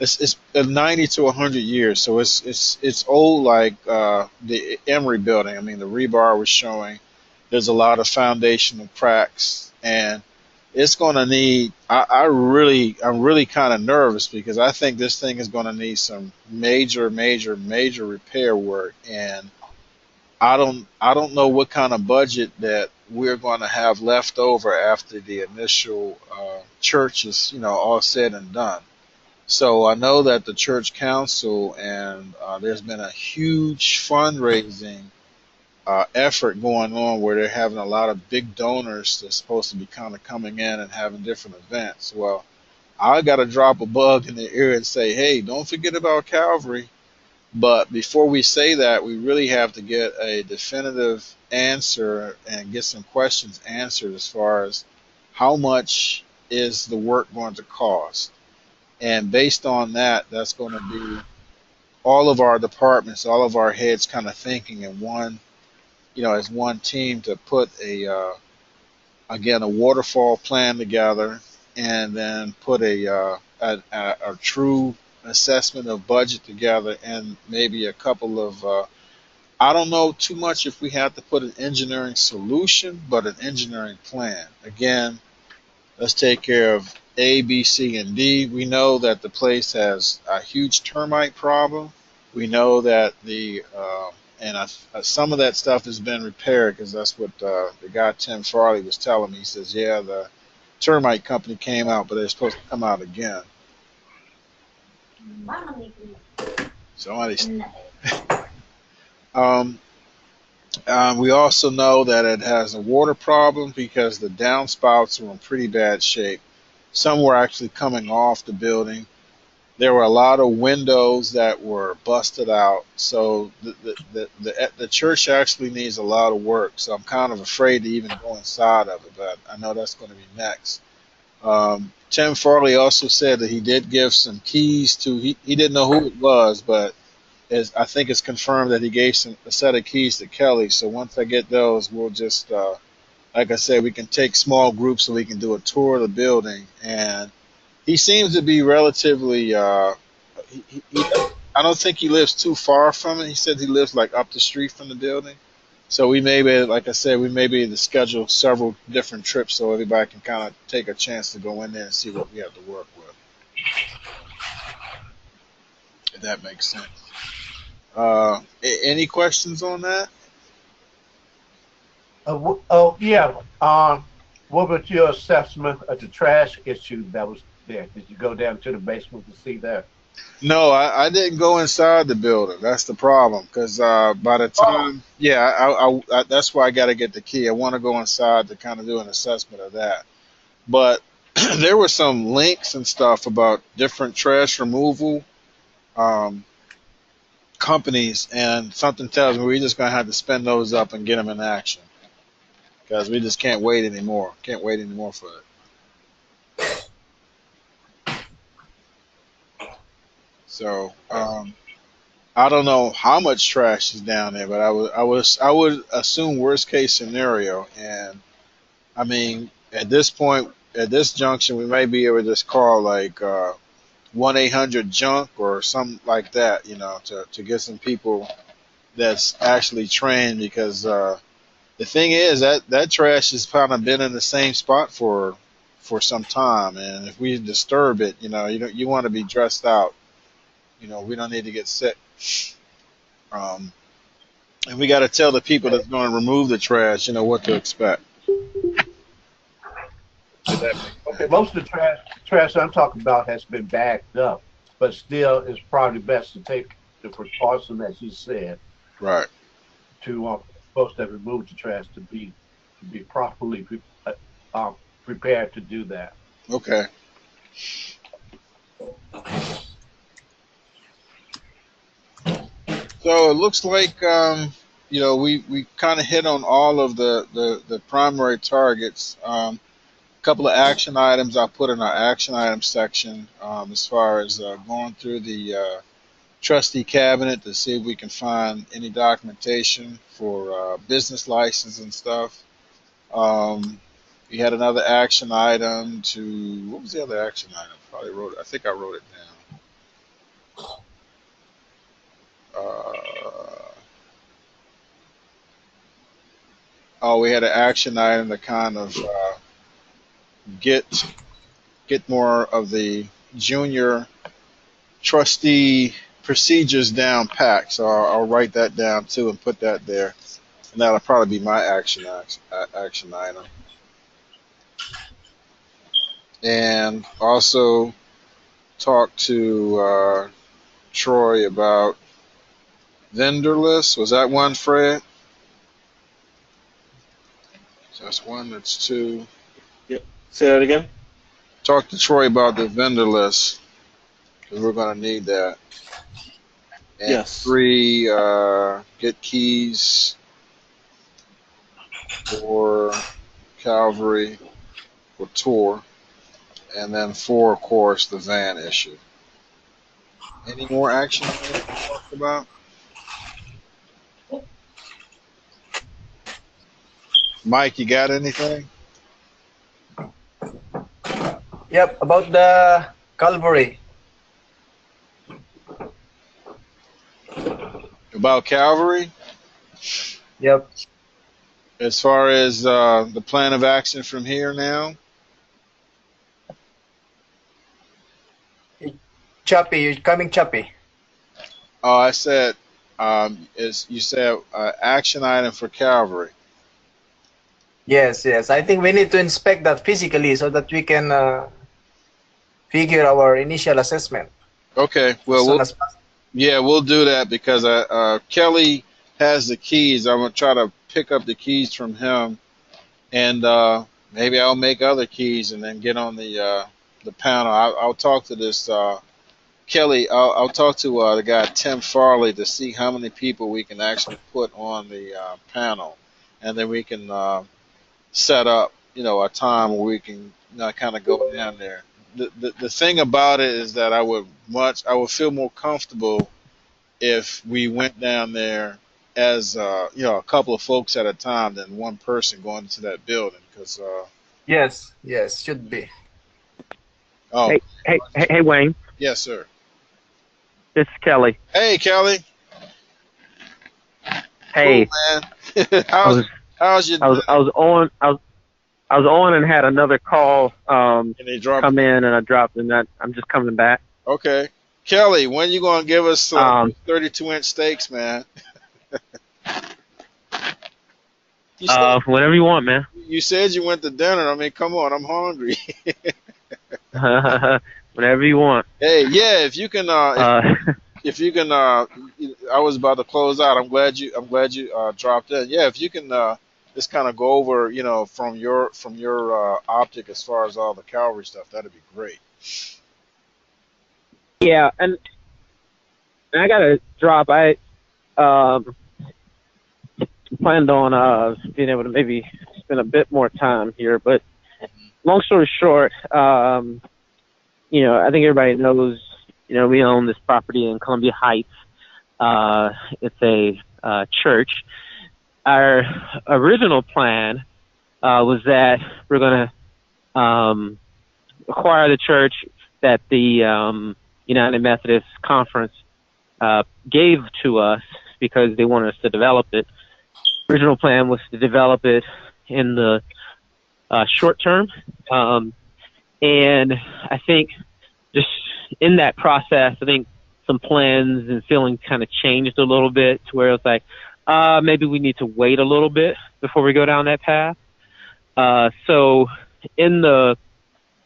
it's 90 to 100 years. So it's old like the Emory building. I mean, the rebar was showing. There's a lot of foundational cracks, and it's going to need. I'm really kind of nervous because I think this thing is going to need some major repair work, and I don't know what kind of budget that we're going to have left over after the initial church is all said and done. So I know that the church council and there's been a huge fundraising effort going on where they're having a lot of big donors that's supposed to be kind of coming in and having different events. Well, I got to drop a bug in their ear and say, hey, don't forget about Calvary. But before we say that, we really have to get a definitive answer and get some questions answered as far as how much is the work going to cost. And based on that, that's going to be all of our departments, all of our heads kind of thinking in one, as one team to put again, a waterfall plan together and then put a true assessment of budget together and maybe a couple of I don't know too much if we have to put an engineering solution, but an engineering plan. Again, let's take care of A, B, C, and D. We know that the place has a huge termite problem. We know that some of that stuff has been repaired because that's what the guy Tim Farley was telling me. He says, yeah, the termite company came out, but they're supposed to come out again. Somebody's. um, we also know that it has a water problem because the downspouts are in pretty bad shape. Some were actually coming off the building. There were a lot of windows that were busted out. So the church actually needs a lot of work. So I'm kind of afraid to even go inside of it, but I know that's going to be next. Tim Farley also said that he did give some keys to, he didn't know who it was, but I think it's confirmed that he gave a set of keys to Kelly. So once I get those, we'll just, like I said, we can take small groups so we can do a tour of the building. And he seems to be relatively, I don't think he lives too far from it. He said he lives like up the street from the building. So we may be, like I said, we may be able to schedule several different trips so everybody can kind of take a chance to go in there and see what we have to work with. If that makes sense. Any questions on that? Oh, yeah. What was your assessment of the trash issue that was there? Did you go down to the basement to see that? No, I didn't go inside the building. That's the problem. Because by the Oh, time, yeah, that's why I got to get the key. I want to go inside to kind of do an assessment of that. But there were some links and stuff about different trash removal um, companies, and something tells me we're just gonna have to spend those up and get them in action because we just can't wait anymore. Can't wait anymore for it. So I don't know how much trash is down there, but I would assume worst case scenario. And I mean, at this point, at this junction, we may be able to just call like 1-800 junk or something like that, to get some people that's actually trained because the thing is that trash has kind of been in the same spot for some time, and if we disturb it, you want to be dressed out. We don't need to get sick. Um, and we got to tell the people that's going to remove the trash, what to expect. If that makes okay. sense. Most of the trash I'm talking about has been bagged up, but still, it's probably best to take the precaution, as you said, Right. to supposed to remove the trash to be properly um, prepared to do that. Okay. So it looks like we kind of hit on all of the primary targets. A couple of action items I put in our action items section as far as going through the trustee cabinet to see if we can find any documentation for business license and stuff. We had another action item to what was the other action item? Probably wrote it. I think I wrote it down. Oh, we had an action item to kind of get get more of the junior trustee procedures down packed. So I'll write that down too and put that there, and that'll probably be my action item. And also talk to Troy about vendor lists. Was that one, Fred? So that's one. That's two. Yep. Say that again. Talk to Troy about the vendor list because we're going to need that. And Yes. three, get keys for Calvary for tour. And then four, of course, the van issue. Any more action items to talk about? Mike, you got anything Yep, about the Calvary. about Calvary Yep. as far as the plan of action from here now? Choppy, you're coming choppy. Oh, I said, is you said action item for Calvary. Yes, yes. I think we need to inspect that physically so that we can figure our initial assessment Okay, as well, soon as possible. yeah, we'll do that because Kelly has the keys. I'm gonna try to pick up the keys from him, and maybe I'll make other keys and then get on the panel. I'll talk to this Kelly. I'll talk to the guy Tim Farley to see how many people we can actually put on the panel, and then we can set up, a time where we can kind of go down there. The thing about it is that I would feel more comfortable if we went down there as a couple of folks at a time than one person going into that building. Because Yes, yes, should be. oh, Hey, Wayne. yes, sir. This is Kelly. Hey, Kelly. Cool, Hey, man. I was how's your I was I was on I was on and had another call and they drop come in and I dropped and I'm just coming back. Okay, Kelly, when you gonna give us Um 32-inch steaks, man? You said Whenever you want, man. you said you went to dinner. I mean, come on, I'm hungry. Whenever you want. Hey, yeah, if you can, Uh, if you can, I was about to close out. I'm glad you dropped in. Yeah, if you can, just kind of go over, from your optic as far as all the Calvary stuff, that'd be great. yeah, and I gotta drop. I um, planned on being able to maybe spend a bit more time here, but long story short, I think everybody knows, we own this property in Columbia Heights. It's a church. Our original plan was that we're going to acquire the church that the United Methodist Conference gave to us because they wanted us to develop it. Original plan was to develop it in the short term. And I think just in that process, I think some plans and feelings kind of changed a little bit to where it's like, maybe we need to wait a little bit before we go down that path. So in the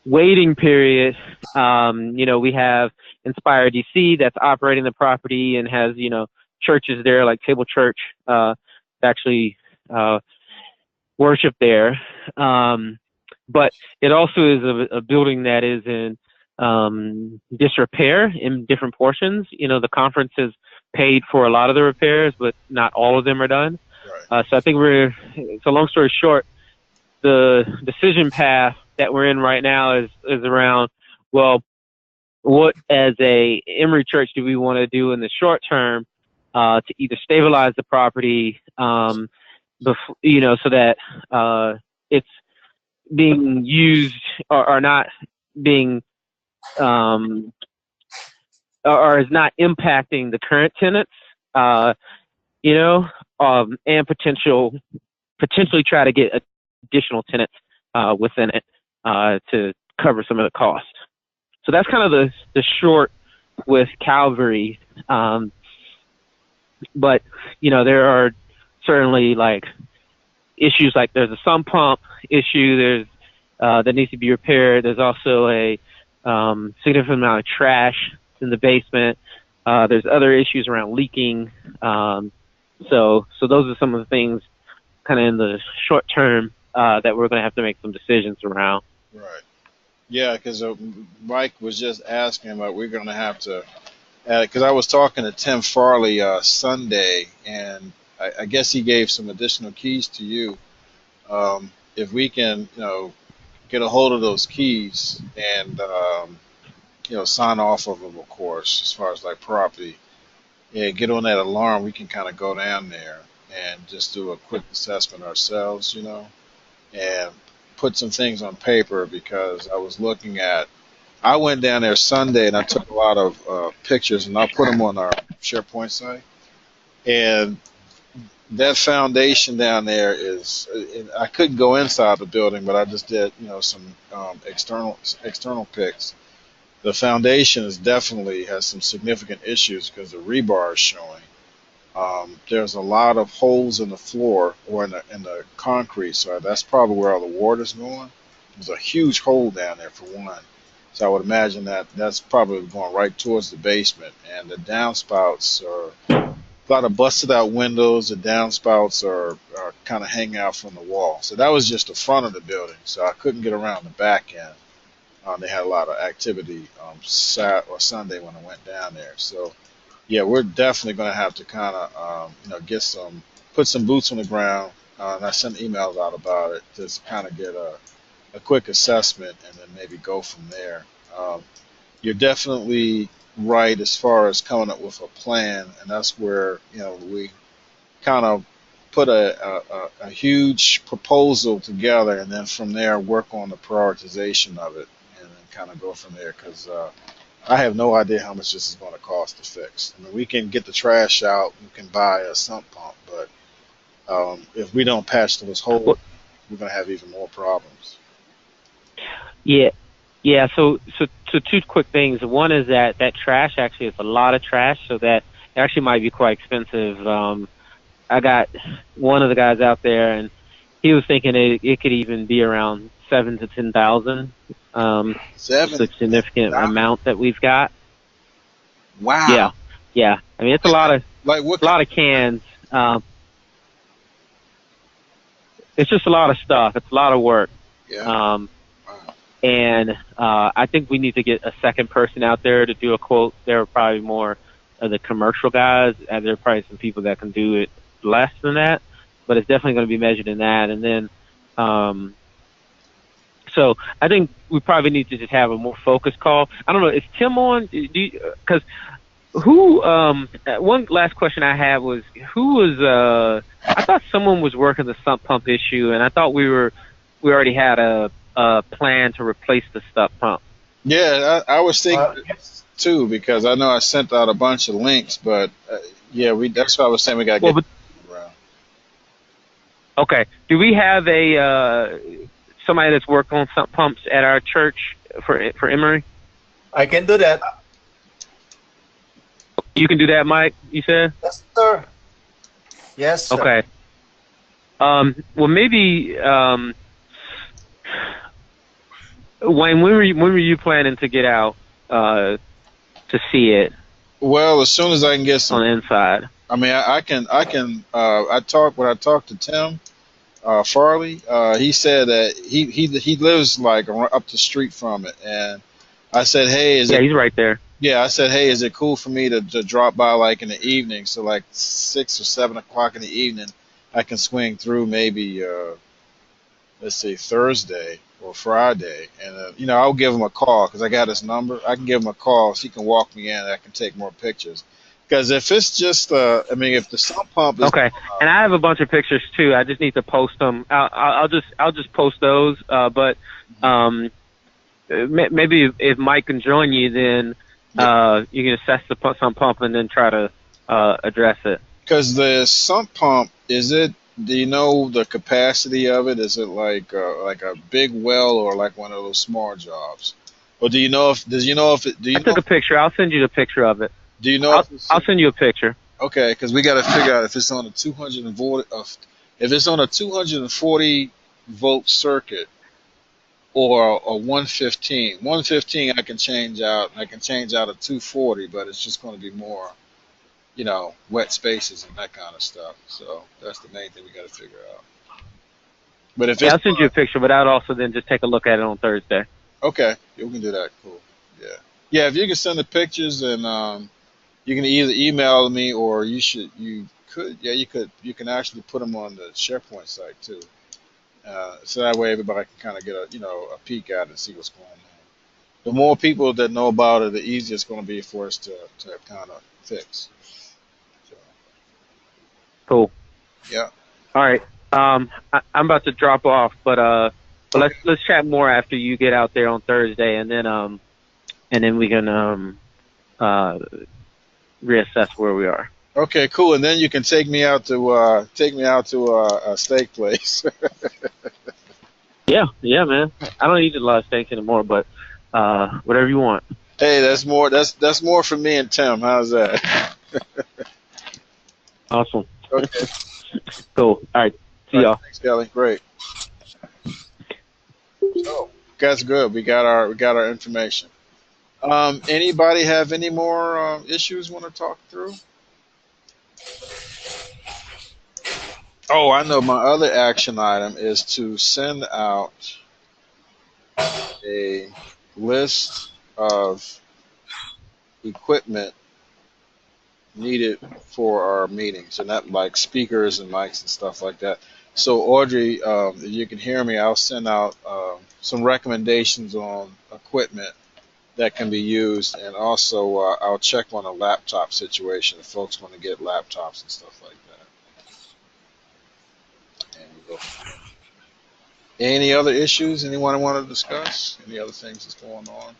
waiting period, we have Inspire DC that's operating the property and has, churches there like Table Church, actually, worship there. But it also is a building that is in disrepair in different portions. The conference has paid for a lot of the repairs, but not all of them are done. Right. So I think so long story short, the decision path that we're in right now is around, well, what as a Emory church do we want to do in the short term to either stabilize the property, so that it's being used or not being or is not impacting the current tenants, and potentially try to get additional tenants within it to cover some of the costs. So that's kind of the short with Calvary. But there are certainly like issues, like there's a sump pump issue. There's that needs to be repaired. There's also a significant amount of trash in the basement. There's other issues around leaking. So those are some of the things kind of in the short term that we're going to have to make some decisions around. Right. Yeah, because Mike was just asking about we're going to have to, because I was talking to Tim Farley Sunday, and I guess he gave some additional keys to you. If we can, get a hold of those keys and, sign off of them, of course, as far as like property, yeah, get on that alarm, we can kind of go down there and just do a quick assessment ourselves, and put some things on paper because I went down there Sunday and I took a lot of pictures and I'll put them on our SharePoint site. And that foundation down there I couldn't go inside the building, but I just did, some external pics. The foundation definitely has some significant issues because the rebar is showing. There's a lot of holes in the floor or in the concrete, so that's probably where all the water's going. There's a huge hole down there for one, so I would imagine that's probably going right towards the basement. And the downspouts are a lot of busted out windows. The downspouts are kind of hanging out from the wall. So that was just the front of the building, so I couldn't get around the back end. They had a lot of activity Saturday or Sunday when I went down there. So yeah, we're definitely going to have to kind of, put some boots on the ground. And I sent emails out about it to kind of get a quick assessment and then maybe go from there. You're definitely right as far as coming up with a plan, and that's where we kind of put a huge proposal together, and then from there work on the prioritization of it, and then kind of go from there. Because I have no idea how much this is going to cost to fix. I mean, we can get the trash out, we can buy a sump pump, but if we don't patch those holes, we're going to have even more problems. Yeah. So two quick things. One is that trash actually is a lot of trash, so that it actually might be quite expensive. I got one of the guys out there, and he was thinking it could even be around 7 to 10,000. It's a 7. significant amount that we've got. Wow. Yeah. I mean, it's a Like what? lot of cans. It's just a lot of stuff. It's a lot of work. Yeah. Wow. And I think we need to get a second person out there to do a quote. There are probably more of the commercial guys, and there are probably some people that can do it less than that, but it's definitely going to be measured in that. And then, so I think we probably need to just have a more focused call. I don't know, is Tim on? Because one last question I had was, who was, I thought someone was working the sump pump issue, and I thought we already had a plan to replace the sump pump. Yeah, I was thinking too, because I know I sent out a bunch of links, but yeah, that's why I was saying we got to get around. Okay. Do we have somebody that's worked on sump pumps at our church for Emory? I can do that. You can do that, Mike, you said? Yes, sir. Yes, sir. Okay. Well, maybe Wayne, when were you planning to get out to see it? Well, as soon as I can get some on the inside. I mean, I talked to Tim Farley. He said that he lives like up the street from it, and I said, hey, he's right there. Yeah, I said, hey, is it cool for me to drop by like in the evening? So like 6 or 7 o'clock in the evening, I can swing through maybe let's say Thursday or Friday, and I'll give him a call because I got his number. I can give him a call so he can walk me in, and I can take more pictures. Because if it's just, if the sump pump is okay, and I have a bunch of pictures too. I just need to post them. I'll just post those. But maybe if Mike can join you, then you can assess the sump pump and then try to address it. Because the sump pump, do you know the capacity of it? Is it like a big well or like one of those small jobs? Or do you know if I took a picture. I'll send you the picture of it. Do you know? I'll send you a picture. Okay, because we got to figure out if it's on a 240 volt circuit or a 115. 115 I can change out. I can change out a 240, but it's just going to be more, wet spaces and that kind of stuff. So that's the main thing we got to figure out. But if I'll send you a picture, but I'd also then just take a look at it on Thursday. Okay, we can do that. Cool. Yeah. If you can send the pictures and you can either email me or you can actually put them on the SharePoint site too. So that way everybody can kind of get a peek at it and see what's going on. The more people that know about it, the easier it's going to be for us to kind of fix. So. Cool. Yeah. All right. I'm about to drop off, but let's chat more after you get out there on Thursday, and then we can reassess where we are. Okay, cool. And then you can take me out to a steak place. Yeah, man. I don't eat a lot of steaks anymore, but whatever you want. Hey, that's more for me and Tim. How's that? Awesome. Okay. Cool. All right. See y'all. Thanks, Kelly. Great. So that's good. We got our information. Anybody have any more issues want to talk through? Oh, I know. My other action item is to send out a list of equipment needed for our meetings, and that like speakers and mics and stuff like that. So Audrey, if you can hear me, I'll send out some recommendations on equipment that can be used, and also I'll check on a laptop situation if folks want to get laptops and stuff like that. And we'll go from there. Any other issues anyone want to discuss? Any other things that's going on?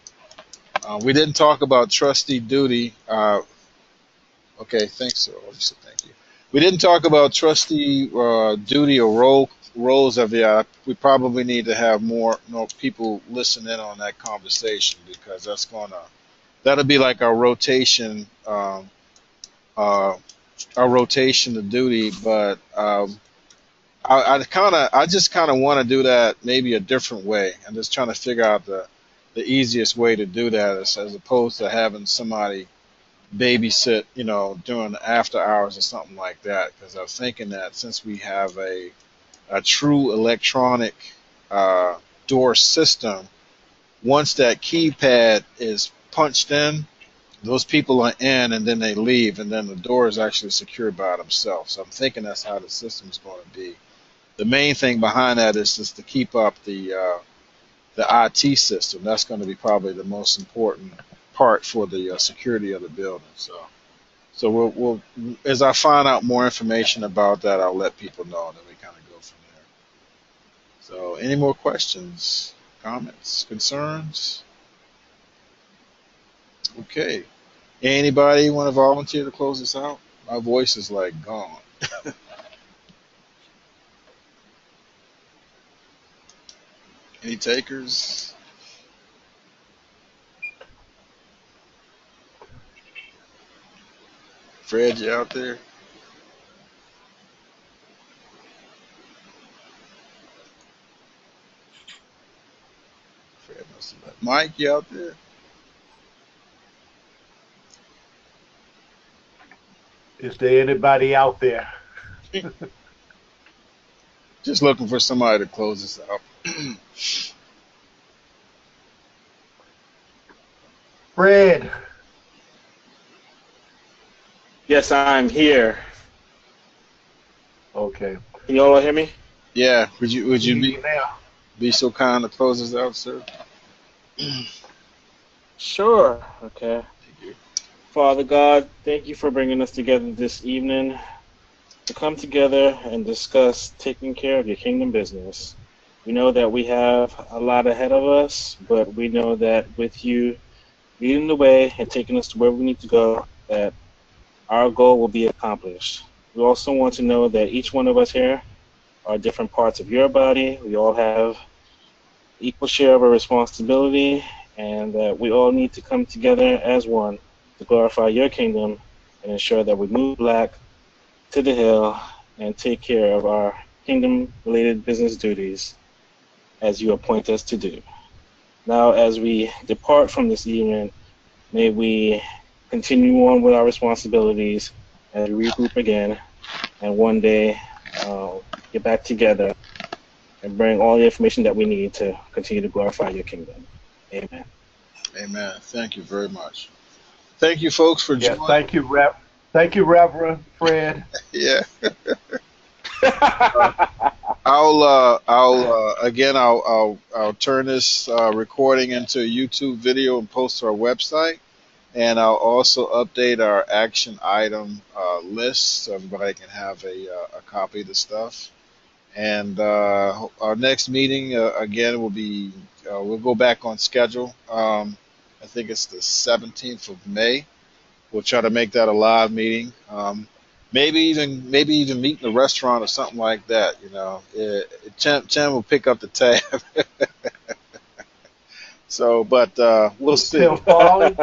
We didn't talk about trustee duty. Okay, thanks. Thank you. We didn't talk about trustee duty or roles of yet. We probably need to have more people listen in on that conversation, because that'll be like our rotation of duty. But I just kind of want to do that maybe a different way. I'm just trying to figure out the easiest way to do that as opposed to having somebody babysit, during the after hours or something like that. Because I'm thinking that since we have a true electronic uh, door system, once that keypad is punched in, those people are in and then they leave, and then the door is actually secured by themselves. So I'm thinking that's how the system is going to be. The main thing behind that is just to keep up the IT system. That's going to be probably the most important part for the security of the building. So we'll as I find out more information about that, I'll let people know, and then we kind of go from there. So, any more questions, comments, concerns? Okay. Anybody want to volunteer to close this out? My voice is like gone. Any takers? Fred, you out there? Fred must have left. Mike, you out there? Is there anybody out there? Just looking for somebody to close this out. Fred. Yes, I'm here. Okay. Can you all hear me? Yeah, would you See you now. be so kind to close this out, sir? Sure. Okay. Thank you. Father God, thank you for bringing us together this evening to come together and discuss taking care of your kingdom business. We know that we have a lot ahead of us, but we know that with you leading the way and taking us to where we need to go, that our goal will be accomplished. We also want to know that each one of us here are different parts of your body. We all have equal share of a responsibility, and that we all need to come together as one to glorify your kingdom and ensure that we move black to the hill and take care of our kingdom-related business duties as you appoint us to do. Now, as we depart from this evening, may we continue on with our responsibilities and regroup again, and one day get back together and bring all the information that we need to continue to glorify your kingdom. Amen. Amen. Thank you very much. Thank you, folks, for Yes, joining. thank you, Thank you, Reverend Fred. Yeah. I'll turn this recording into a YouTube video and post to our website, and I'll also update our action item list so everybody can have a copy of the stuff. And our next meeting again will be we'll go back on schedule. I think it's the 17th of May. We'll try to make that a live meeting. Maybe even meet in a restaurant or something like that. Chen will pick up the tab. So, but we'll see. Tim Farley.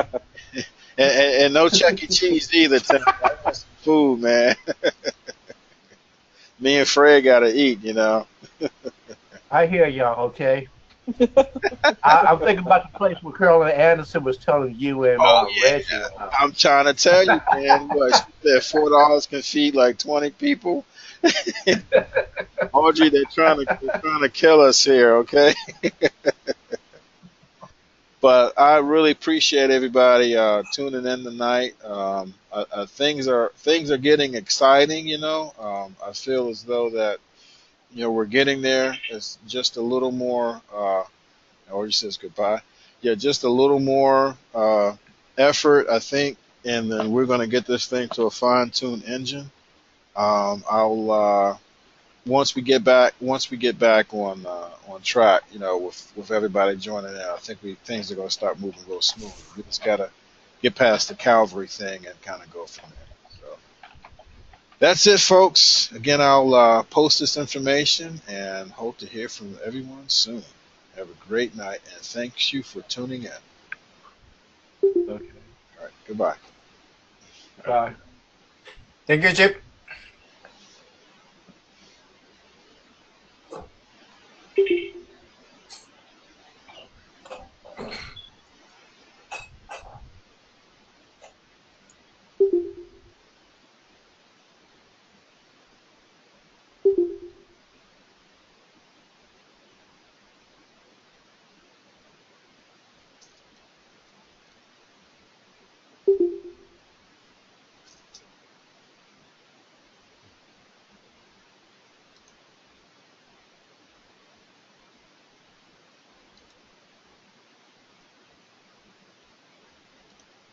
And no Chuck E. Cheese either. Chen. I want some food, man. Me and Fred gotta eat. I hear y'all, okay? I'm thinking about the place where Carolyn Anderson was telling you and Oh Reggie yeah, about. I'm trying to tell you, man. What she said, $4 can feed like 20 people. Audrey, they're trying to kill us here, okay? But I really appreciate everybody tuning in tonight. Things are getting exciting. I feel as though that we're getting there. It's just a little more. Audrey says goodbye. Yeah, just a little more effort, I think, and then we're going to get this thing to a fine-tuned engine. I'll once we get back on track, with everybody joining in, I think things are going to start moving real smooth. We just got to get past the Calvary thing and kind of go from there. So that's it, folks. Again, I'll post this information and hope to hear from everyone soon. Have a great night, and thanks you for tuning in. Okay. All right, goodbye. Bye. Thank you, Chip.